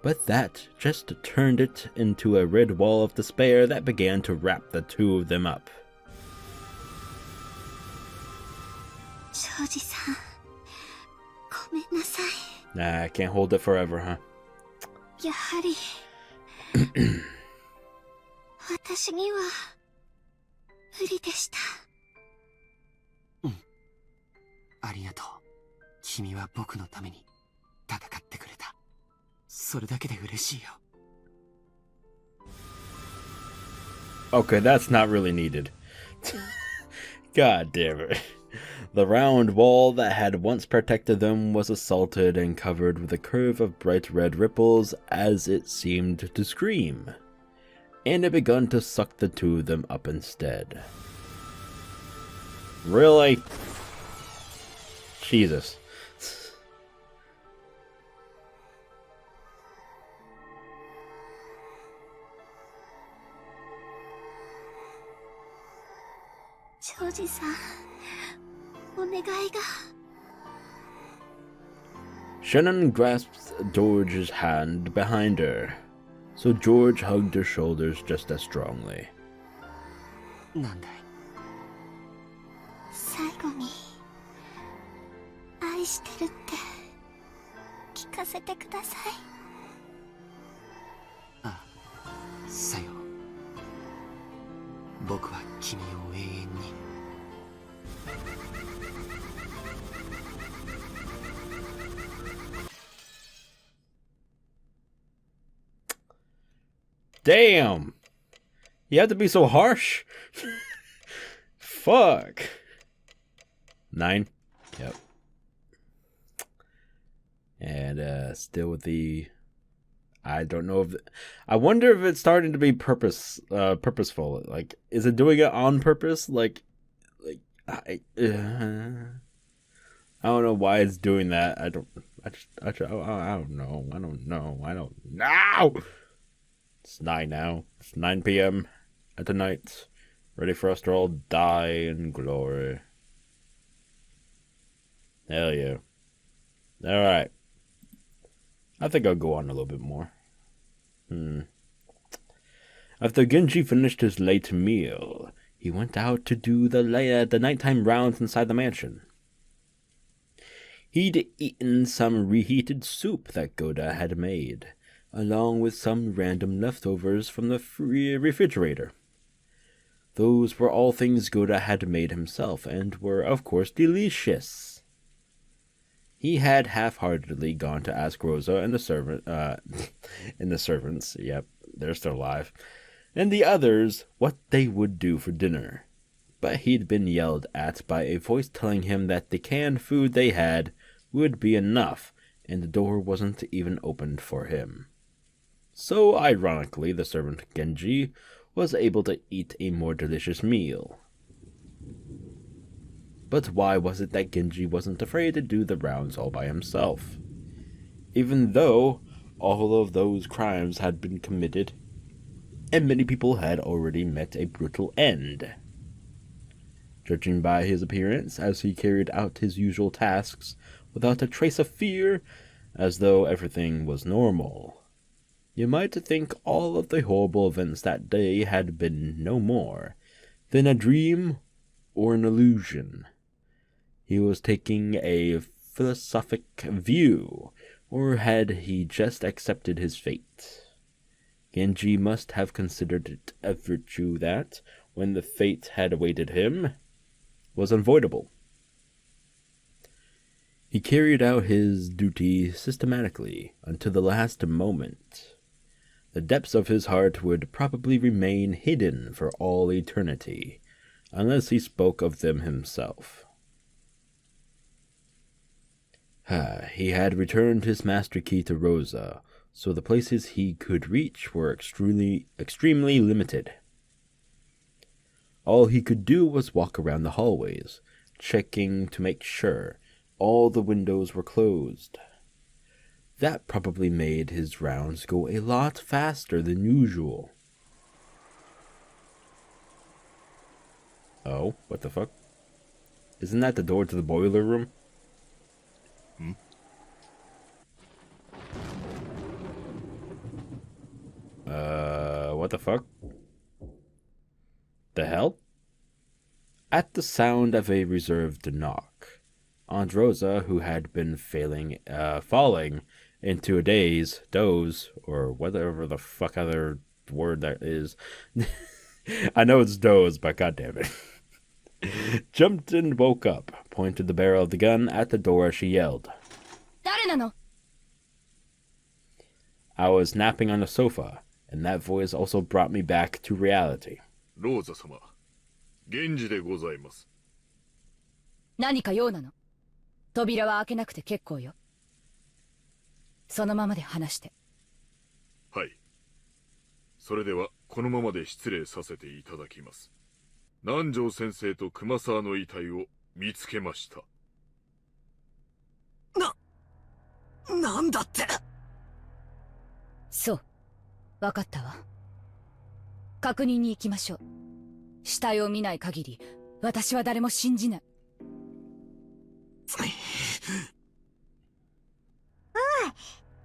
Speaker 1: but that just turned it into a red wall of despair that began to wrap the two of them up.
Speaker 3: 庄司さん、ごめんなさい。
Speaker 1: Nah, I can't hold it forever, huh?
Speaker 3: やはり私には無理でした。
Speaker 2: ありがとう。君は僕のために戦ってくれた。それだけで嬉しいよ。
Speaker 1: Okay, that's not really needed. God damn it. The round wall that had once protected them was assaulted and covered with a curve of bright red ripples as it seemed to scream. And it begun to suck the two of them up instead. Really? Jesus. Shannon grasped George's hand behind her, so George hugged her shoulders just as strongly.
Speaker 2: なんだい。
Speaker 3: 最後に愛してるって聞かせてください。
Speaker 2: ああ、さよう。僕は君を永遠に。
Speaker 1: Damn! You have to be so harsh? Fuck. 9? Yep. And still with the... I don't know if... I wonder if it's starting to be purposeful. Like, is it doing it on purpose? Like I don't know why it's doing that. I don't know. It's 9 now. It's 9 p.m. at the night. Ready for us to all die in glory. Hell yeah. Alright. I think I'll go on a little bit more. After Genji finished his late meal, he went out to do the nighttime rounds inside the mansion. He'd eaten some reheated soup that Goda had made, along with some random leftovers from the refrigerator. Those were all things Goda had made himself, and were, of course, delicious. He had half-heartedly gone to ask Rosa and the servants, yep, they're still alive, and the others what they would do for dinner. But he'd been yelled at by a voice telling him that the canned food they had would be enough, and the door wasn't even opened for him. So, ironically, the servant Genji was able to eat a more delicious meal. But why was it that Genji wasn't afraid to do the rounds all by himself? Even though all of those crimes had been committed, and many people had already met a brutal end. Judging by his appearance as he carried out his usual tasks without a trace of fear, as though everything was normal, you might think all of the horrible events that day had been no more than a dream or an illusion. He was taking a philosophic view, or had he just accepted his fate? Genji must have considered it a virtue that, when the fate had awaited him, was unavoidable. He carried out his duty systematically until the last moment. The depths of his heart would probably remain hidden for all eternity, unless he spoke of them himself. He had returned his master key to Rosa, so the places he could reach were extremely limited. All he could do was walk around the hallways, checking to make sure all the windows were closed. That probably made his rounds go a lot faster than usual. Oh, what the fuck? Isn't that the door to the boiler room? What the fuck? The hell? At the sound of a reserved knock, Aunt Rosa, who had been falling into a doze, or whatever the fuck other word that is. I know it's doze, but goddammit. Jumped and woke up, pointed the barrel of the gun at the door as she yelled. I was napping on the sofa, and that voice also brought me back to reality.
Speaker 5: Rosa-sama, Genji でございます。
Speaker 8: 何か用なの？扉は開けなくて結構よ。そのままで話して。
Speaker 5: はい。それではこのままで失礼させていただきます。南條先生と熊沢の遺体を見つけました。
Speaker 2: なんだって。
Speaker 8: そう、わかったわ。確認に行きましょう。死体を見ない限り、私は誰も信じない。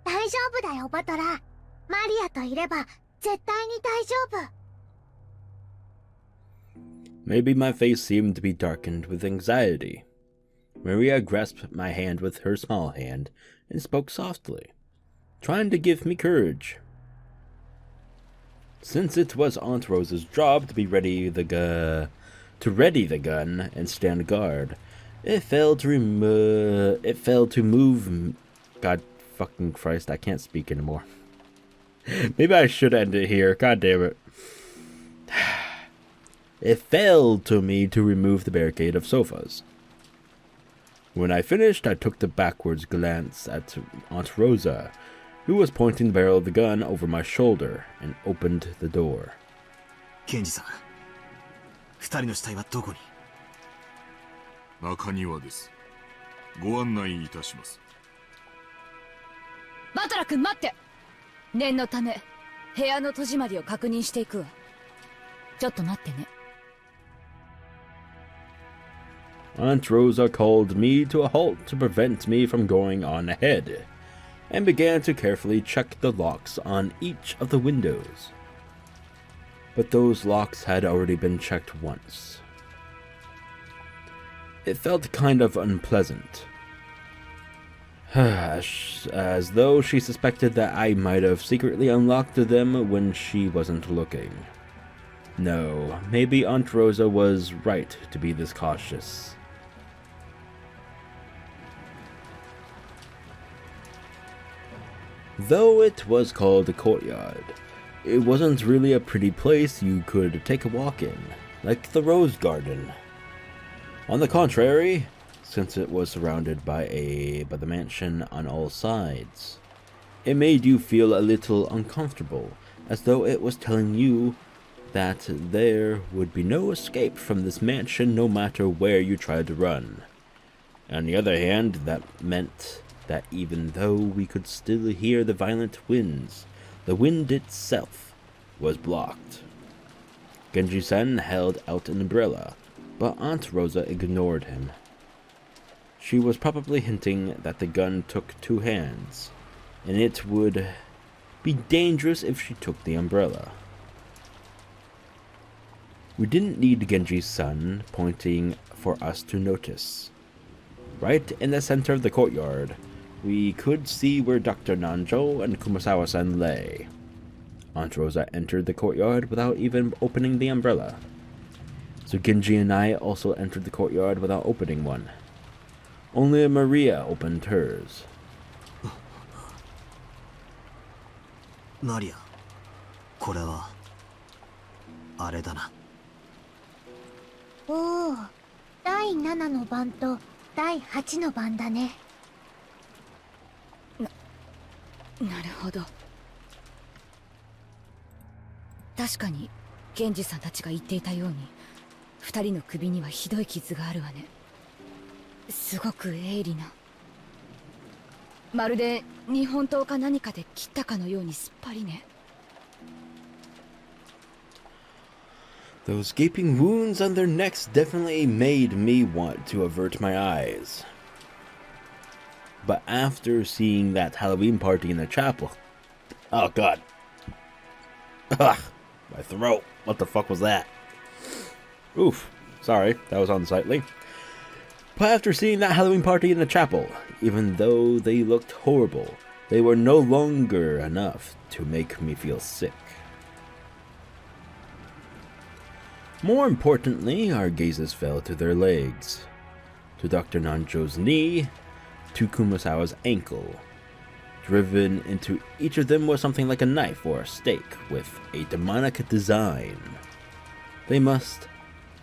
Speaker 6: 大丈夫だよ、バトラー。マリアといれば絶対に大丈夫。
Speaker 1: Maybe my face seemed to be darkened with anxiety. Maria grasped my hand with her small hand and spoke softly, trying to give me courage. Since it was Aunt Rosa's job to ready the gun and stand guard, it failed to move. God fucking Christ, I can't speak anymore. Maybe I should end it here. God damn it. It failed to me to remove the barricade of sofas. When I finished, I took a backwards glance at Aunt Rosa, who was pointing the barrel of the gun over my shoulder, and opened the door.
Speaker 2: Kenji-san, 二人の死体はどこに？
Speaker 5: 中庭です。ご案内いたします。
Speaker 8: バトラ君待って。念のため部屋の戸締まりを確認していくわ。ちょっと待ってね。
Speaker 1: Aunt Rosa called me to a halt to prevent me from going on ahead, and began to carefully check the locks on each of the windows. But those locks had already been checked once. It felt kind of unpleasant, as though she suspected that I might have secretly unlocked them when she wasn't looking. No, maybe Aunt Rosa was right to be this cautious. Though it was called a courtyard, it wasn't really a pretty place you could take a walk in, like the Rose Garden. On the contrary, since it was surrounded by the mansion on all sides, it made you feel a little uncomfortable, as though it was telling you that there would be no escape from this mansion no matter where you tried to run. On the other hand, that meant that even though we could still hear the violent winds, the wind itself was blocked. Genji-san held out an umbrella, but Aunt Rosa ignored him. She was probably hinting that the gun took 2 hands, and it would be dangerous if she took the umbrella. We didn't need Genji-san pointing for us to notice. Right in the center of the courtyard, we could see where Dr. Nanjo and Kumasawa-san lay. Aunt Rosa entered the courtyard without even opening the umbrella. So Genji and I also entered the courtyard without opening one. Only Maria opened hers.
Speaker 2: Maria, これはあれだな。
Speaker 6: おお、第7の番と第8の番だね。
Speaker 8: なるほど。確かに源氏さんたちが言っていたように2人の首にはひどい傷があるわね。すごく鋭利な、まるで日本刀か何かで切ったかのようにすっぱりね。
Speaker 1: Those gaping wounds on their necks definitely made me want to avert my eyes. But after seeing that Halloween party in the chapel... Oh god. Ugh, my throat. What the fuck was that? Oof. Sorry, that was unsightly. But after seeing that Halloween party in the chapel, even though they looked horrible, they were no longer enough to make me feel sick. More importantly, our gazes fell to their legs, to Dr. Nanjo's knee, to Kumasawa's ankle. Driven into each of them was something like a knife or a stake with a demonic design. They must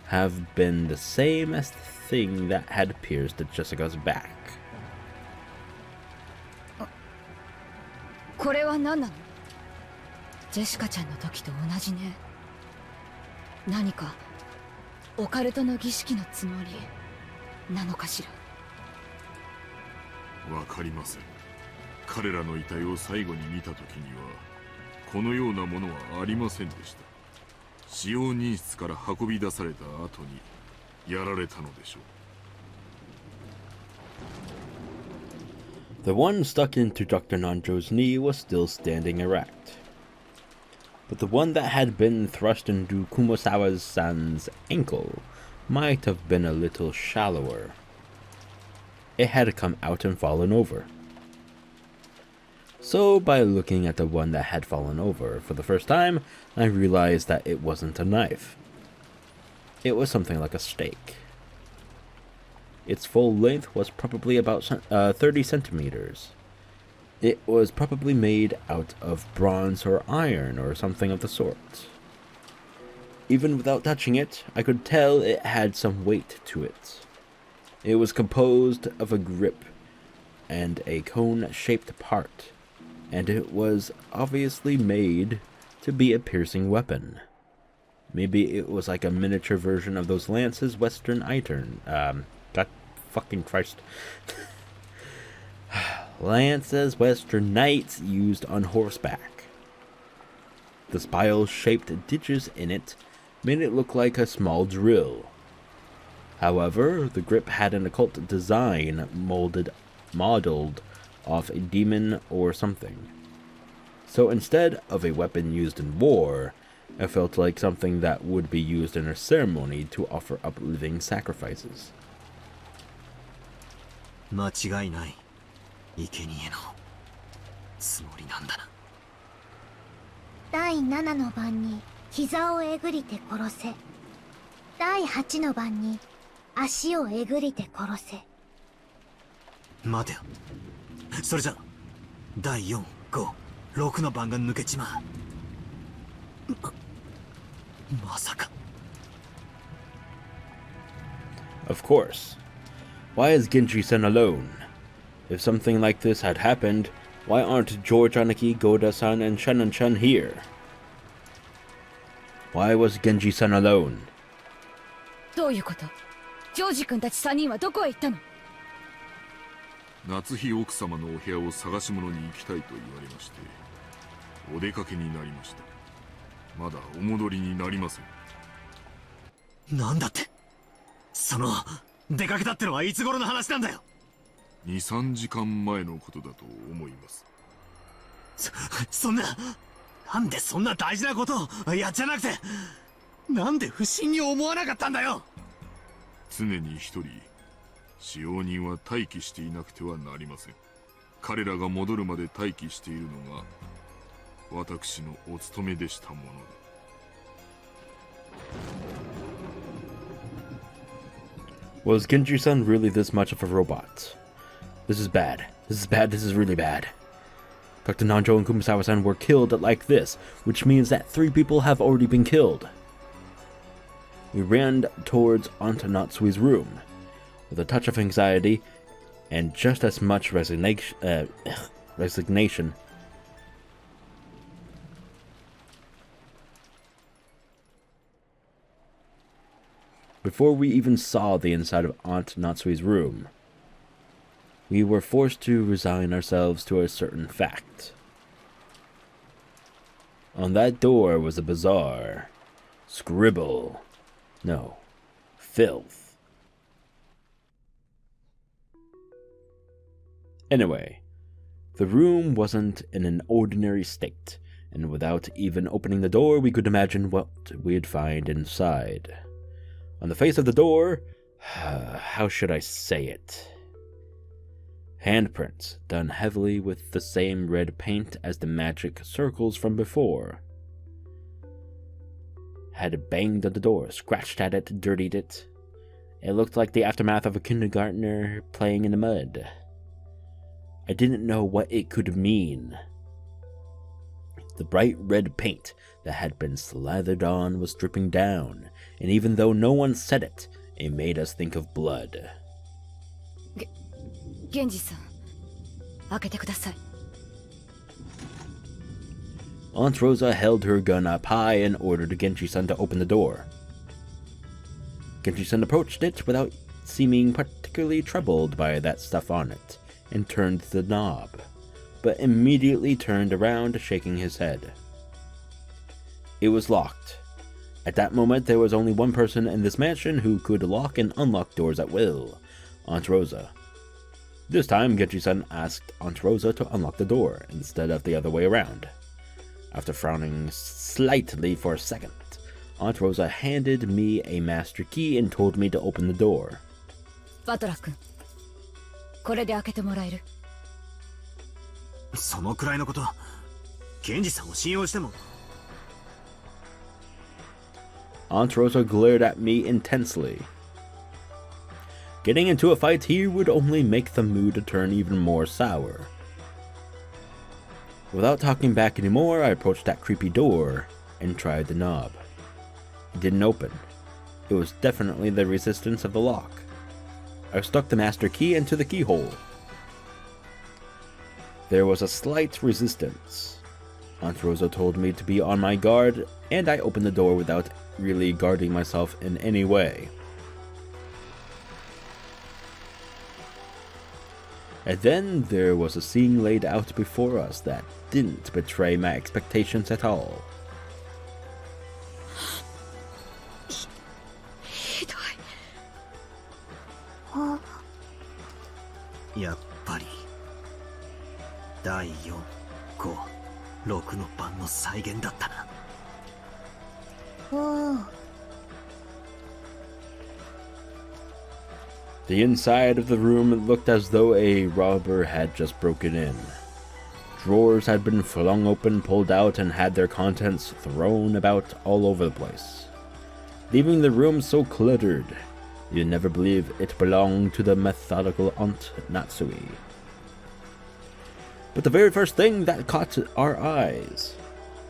Speaker 1: have been the same as the thing that had pierced Jessica's back.
Speaker 8: これは何なの？ジェシカちゃんの時と同じね。何かオカルトの儀式のつもりなのかしら。
Speaker 5: わかりません。彼らの遺体を最後に見た時にはこのようなものはありませんでした。使用人室から運び出された後にやられたのでしょう。
Speaker 1: The one stuck into Dr. Nanjo's knee was still standing erect. But the one that had been thrust into Kumasawa-san's ankle might have been a little shallower. It had come out and fallen over. So by looking at the one that had fallen over for the first time, I realized that it wasn't a knife. It was something like a stake. Its full length was probably about 30 centimeters. It was probably made out of bronze or iron or something of the sort. Even without touching it, I could tell it had some weight to it. It was composed of a grip and a cone-shaped part, and it was obviously made to be a piercing weapon. Maybe it was like a miniature version of those lances Western iron. God fucking Christ. Lances Western knights used on horseback. The spiral-shaped ditches in it made it look like a small drill. However, the grip had an occult design modeled off a demon or something. So instead of a weapon used in war, it felt like something that would be used in a ceremony to offer up living sacrifices.
Speaker 2: 間違いない。生贄のつもりなんだな。
Speaker 6: 第7の番に膝をえぐりて殺せ。第8の番に足をえぐりて殺せ。
Speaker 2: 待てよ。それじゃ第4、5、6の番が抜けちまう。まさか。
Speaker 1: Of course. Why is Genji-san alone? If something like this had happened, why aren't George Aniki, Goda-san, and Shannon-chan here? Why was Genji-san alone?
Speaker 8: どういうこと？ジョージ君たち3人はどこへ行ったの？
Speaker 5: 夏日奥様のお部屋を探し物に行きたいと言われまして、お出かけになりました。まだお戻りになりません。
Speaker 9: なんだって、その出かけたってのはいつ頃の話なんだよ。
Speaker 5: 2、3時間前のことだと思います。
Speaker 9: そんな、なんでそんな大事なことをやっちゃなくて、なんで不審に思わなかったんだよ。
Speaker 5: 常に一人使用人は待機していなくてはなりません。彼らが戻るまで待機しているのが私のお務めでしたもので。
Speaker 1: Was Genji-san really this much of a robot? This is bad. This is bad. This is really bad. Dr. Nanjo and Kumasawa-san were killed like this, which means that 3 people have already been killed. We ran towards Aunt Natsui's room, with a touch of anxiety and just as much resignation. Before we even saw the inside of Aunt Natsui's room, we were forced to resign ourselves to a certain fact. On that door was a bizarre scribble. No, filth. Anyway, the room wasn't in an ordinary state, and without even opening the door, we could imagine what we'd find inside. On the face of the door, how should I say it? Handprints done heavily with the same red paint as the magic circles from before. Had banged on the door, scratched at it, dirtied it. It looked like the aftermath of a kindergartner playing in the mud. I didn't know what it could mean. The bright red paint that had been slathered on was dripping down, and even though no one said it, it made us think of blood.
Speaker 8: 源氏さん、開けてください。
Speaker 1: Aunt Rosa held her gun up high and ordered Genji-san to open the door. Genji-san approached it without seeming particularly troubled by that stuff on it, and turned the knob, but immediately turned around, shaking his head. It was locked. At that moment, there was only one person in this mansion who could lock and unlock doors at will, Aunt Rosa. This time, Genji-san asked Aunt Rosa to unlock the door, instead of the other way around. After frowning slightly for a second, Aunt Rosa handed me a master key and told me to open the door.
Speaker 8: バトラー君、これで開けてもらえる？
Speaker 9: そのくらいのこと、源氏さんを信用しても。
Speaker 1: Aunt Rosa glared at me intensely. Getting into a fight here would only make the mood turn even more sour. Without talking back anymore, I approached that creepy door and tried the knob. It didn't open. It was definitely the resistance of the lock. I stuck the master key into the keyhole. There was a slight resistance. Aunt Rosa told me to be on my guard, and I opened the door without really guarding myself in any way. And then there was a scene laid out before us that didn't betray my expectations at all.
Speaker 8: ひどい。
Speaker 9: やっぱり第4、5、6の番の再現だったな。
Speaker 6: おお。
Speaker 1: The inside of the room looked as though a robber had just broken in. Drawers had been flung open, pulled out, and had their contents thrown about all over the place, leaving the room so cluttered you'd never believe it belonged to the methodical Aunt Natsui. But the very first thing that caught our eyes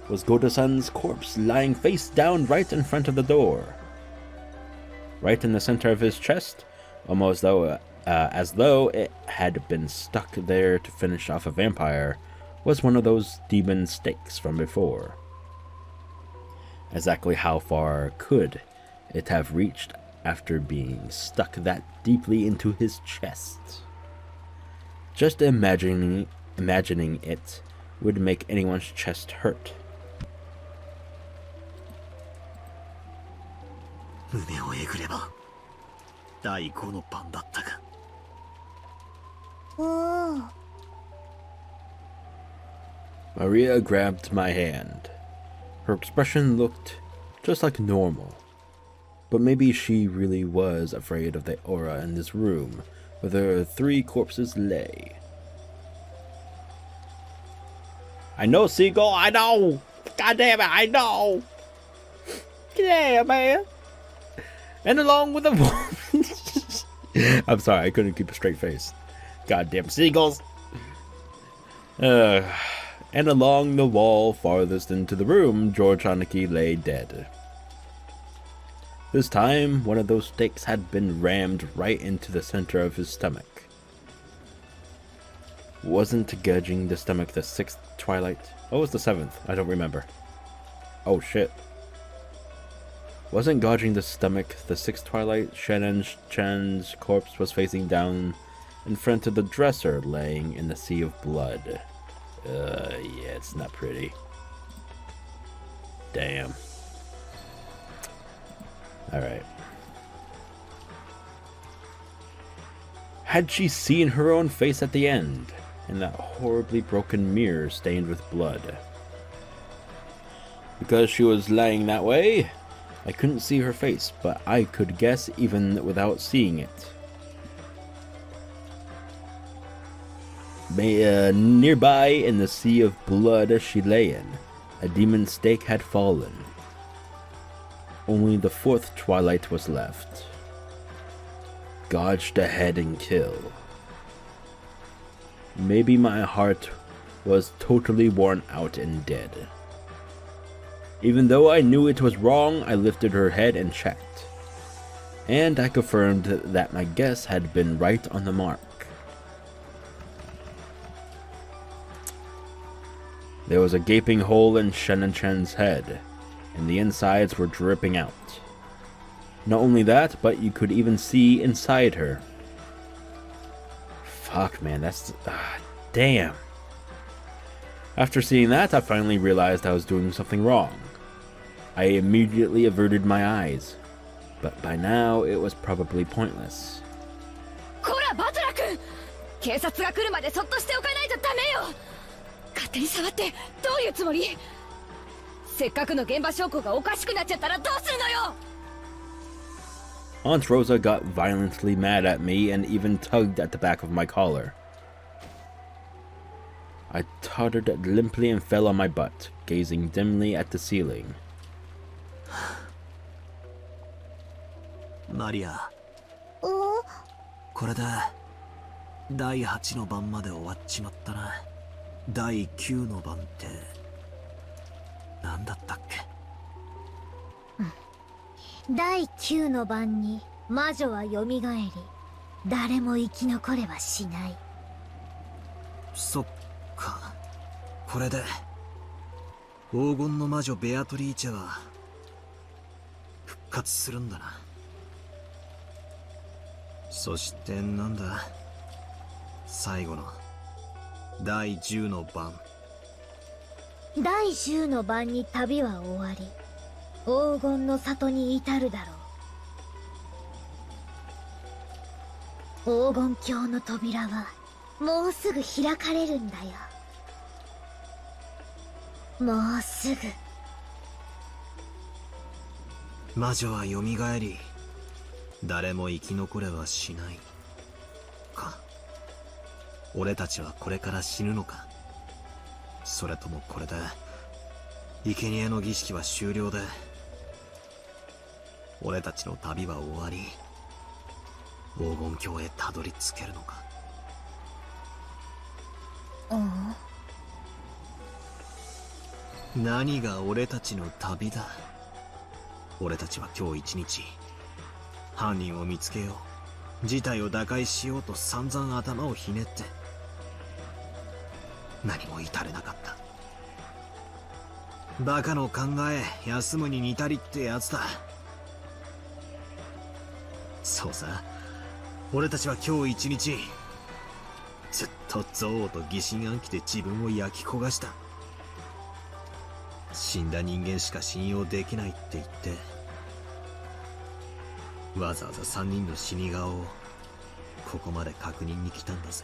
Speaker 1: was Goda-san's corpse lying face down right in front of the door. Right in the center of his chest, almost as though it had been stuck there to finish off a vampire, was one of those demon stakes from before. Exactly how far could it have reached after being stuck that deeply into his chest? Just imagining it would make anyone's chest hurt.
Speaker 9: 胸をえぐれば第5の番だったが。
Speaker 6: おお。
Speaker 1: Maria grabbed my hand. Her expression looked just like normal. But maybe she really was afraid of the aura in this room where the 3 corpses lay. I know, Seagull, I know! God damn it, I know! Yeah, man! And along with the... I'm sorry, I couldn't keep a straight face. Goddamn seagulls! And along the wall farthest into the room, George Haneke lay dead. This time, one of those stakes had been rammed right into the center of his stomach. Wasn't gauging the stomach the 6th twilight? What was the 7th? I don't remember. Oh shit. Wasn't gauging the stomach the 6th twilight? Shannon Chan's corpse was facing down in front of the dresser, laying in the sea of blood. Yeah, it's not pretty. Damn. Alright. Had she seen her own face at the end, in that horribly broken mirror stained with blood? Because she was lying that way, I couldn't see her face, but I could guess even without seeing it. Nearby in the sea of blood she lay in, a demon stake had fallen. Only the 4th twilight was left. Gouge ahead and kill. Maybe my heart was totally worn out and dead. Even though I knew it was wrong, I lifted her head and checked. And I confirmed that my guess had been right on the mark. There was a gaping hole in Shannon Chan's head, and the insides were dripping out. Not only that, but you could even see inside her. Fuck, man, that's... damn. After seeing that, I finally realized I was doing something wrong. I immediately averted my eyes, but by now it was probably pointless.
Speaker 8: こらバトラ君、警察が来るまでそっとしておかないとダメよ。勝手に触ってどういうつもり？せっかくの現場証拠がおかしくなっちゃったらどうするのよ。
Speaker 1: Aunt Rosa got violently mad at me and even tugged at the back of my collar. I tottered limply and fell on my butt, gazing dimly at the ceiling.
Speaker 9: マリア、
Speaker 6: お
Speaker 9: これで第8の番まで終わっちまったな。第9の番って何だったっけ？
Speaker 6: 第9の番に魔女は蘇り、誰も生き残れはしない。
Speaker 9: そっか。これで黄金の魔女ベアトリーチェは復活するんだな。そしてなんだ、最後の第10の番。
Speaker 6: 第10の番に旅は終わり、黄金の里に至るだろう。黄金鏡の扉はもうすぐ開かれるんだよ。もうすぐ。
Speaker 9: 魔女は蘇り、誰も生き残れはしないか。俺たちはこれから死ぬのか。それともこれで生贄の儀式は終了で俺たちの旅は終わり、黄金鏡へたどり着けるのか。何が俺たちの旅だ。俺たちは今日一日犯人を見つけよう、事態を打開しようと散々頭をひねって何も至れなかった。バカの考え休むに似たりってやつだ。そうさ、俺たちは今日一日ずっと憎悪と疑心暗鬼で自分を焼き焦がした。死んだ人間しか信用できないって言ってわざわざ3人の死に顔をここまで確認に来たんだぜ。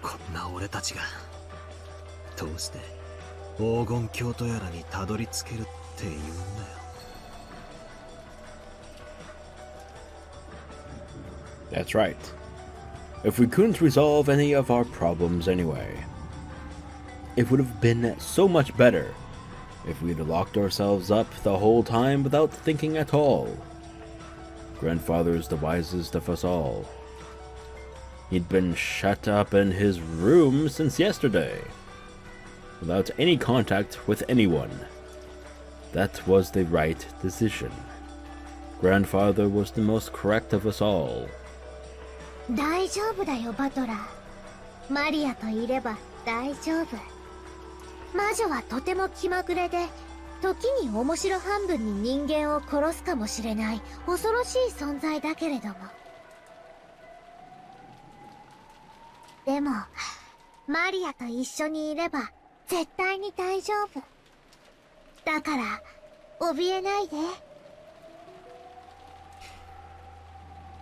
Speaker 9: こんな俺たちがどうして黄金鏡とやらにたどり着けるって言うんだよ。
Speaker 1: That's right. If we couldn't resolve any of our problems anyway, it would have been so much better if we'd locked ourselves up the whole time without thinking at all. Grandfather is the wisest of us all. He'd been shut up in his room since yesterday, without any contact with anyone. That was the right decision. Grandfather was the most correct of us all.
Speaker 6: 大丈夫だよバトラー。マリアといれば大丈夫。魔女はとても気まぐれで、時に面白半分に人間を殺すかもしれない恐ろしい存在だけれども。でもマリアと一緒にいれば絶対に大丈夫だから、怯えないで。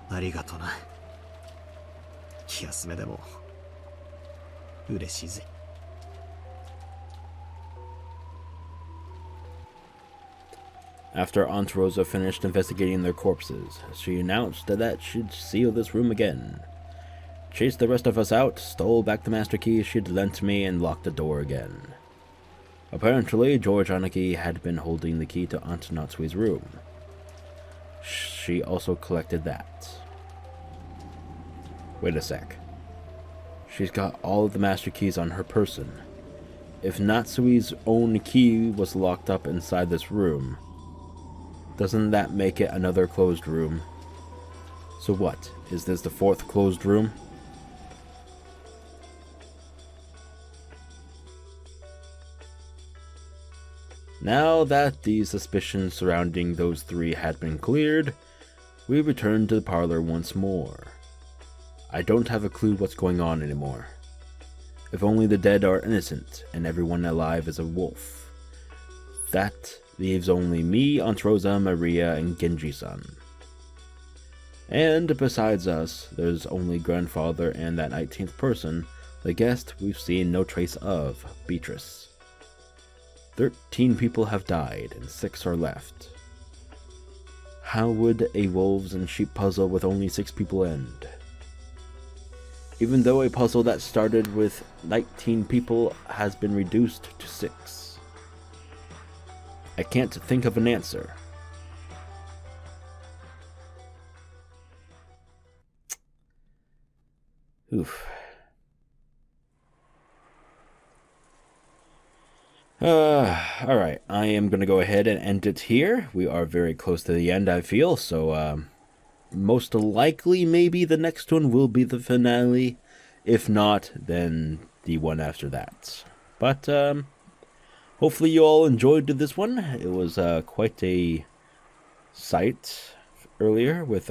Speaker 9: ありがとな。気休めでも嬉しいぜ。
Speaker 1: After Aunt Rosa finished investigating their corpses, she announced that she'd seal this room again. Chased the rest of us out, stole back the master key she'd lent me, and locked the door again. Apparently, George Anaki had been holding the key to Aunt Natsui's room. She also collected that. Wait a sec. She's got all of the master keys on her person. If Natsui's own key was locked up inside this room, doesn't that make it another closed room? So what? Is this the fourth closed room? Now that the suspicions surrounding those three had been cleared, we returned to the parlor once more. I don't have a clue what's going on anymore. If only the dead are innocent and everyone alive is a wolf. That leaves only me, Aunt Rosa, Maria, and Genji-san. And besides us, there's only Grandfather and that 19th person, the guest we've seen no trace of, Beatrice. 13 people have died and 6 are left. How would a wolves and sheep puzzle with only 6 people end? Even though a puzzle that started with 19 people has been reduced to 6. I can't think of an answer. Oof. Alright, I am going to go ahead and end it here. We are very close to the end, I feel, so, most likely, maybe the next one will be the finale. If not, then the one after that. But, hopefully you all enjoyed this one. It was, quite a sight earlier with,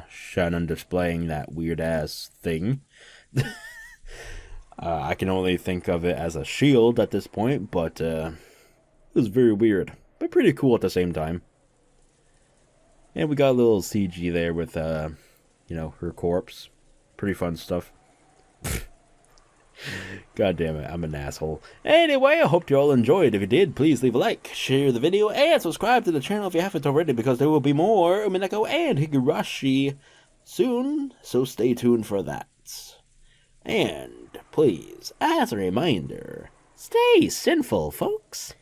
Speaker 1: Shannon displaying that weird-ass thing. I can only think of it as a shield at this point, but it was very weird, but pretty cool at the same time. And we got a little CG there with, you know, her corpse. Pretty fun stuff. God damn it, I'm an asshole. Anyway, I hope you all enjoyed. If you did, please leave a like, share the video, and subscribe to the channel if you haven't already, because there will be more Umineko and Higurashi soon, so stay tuned for that. And please, as a reminder, stay sinful, folks.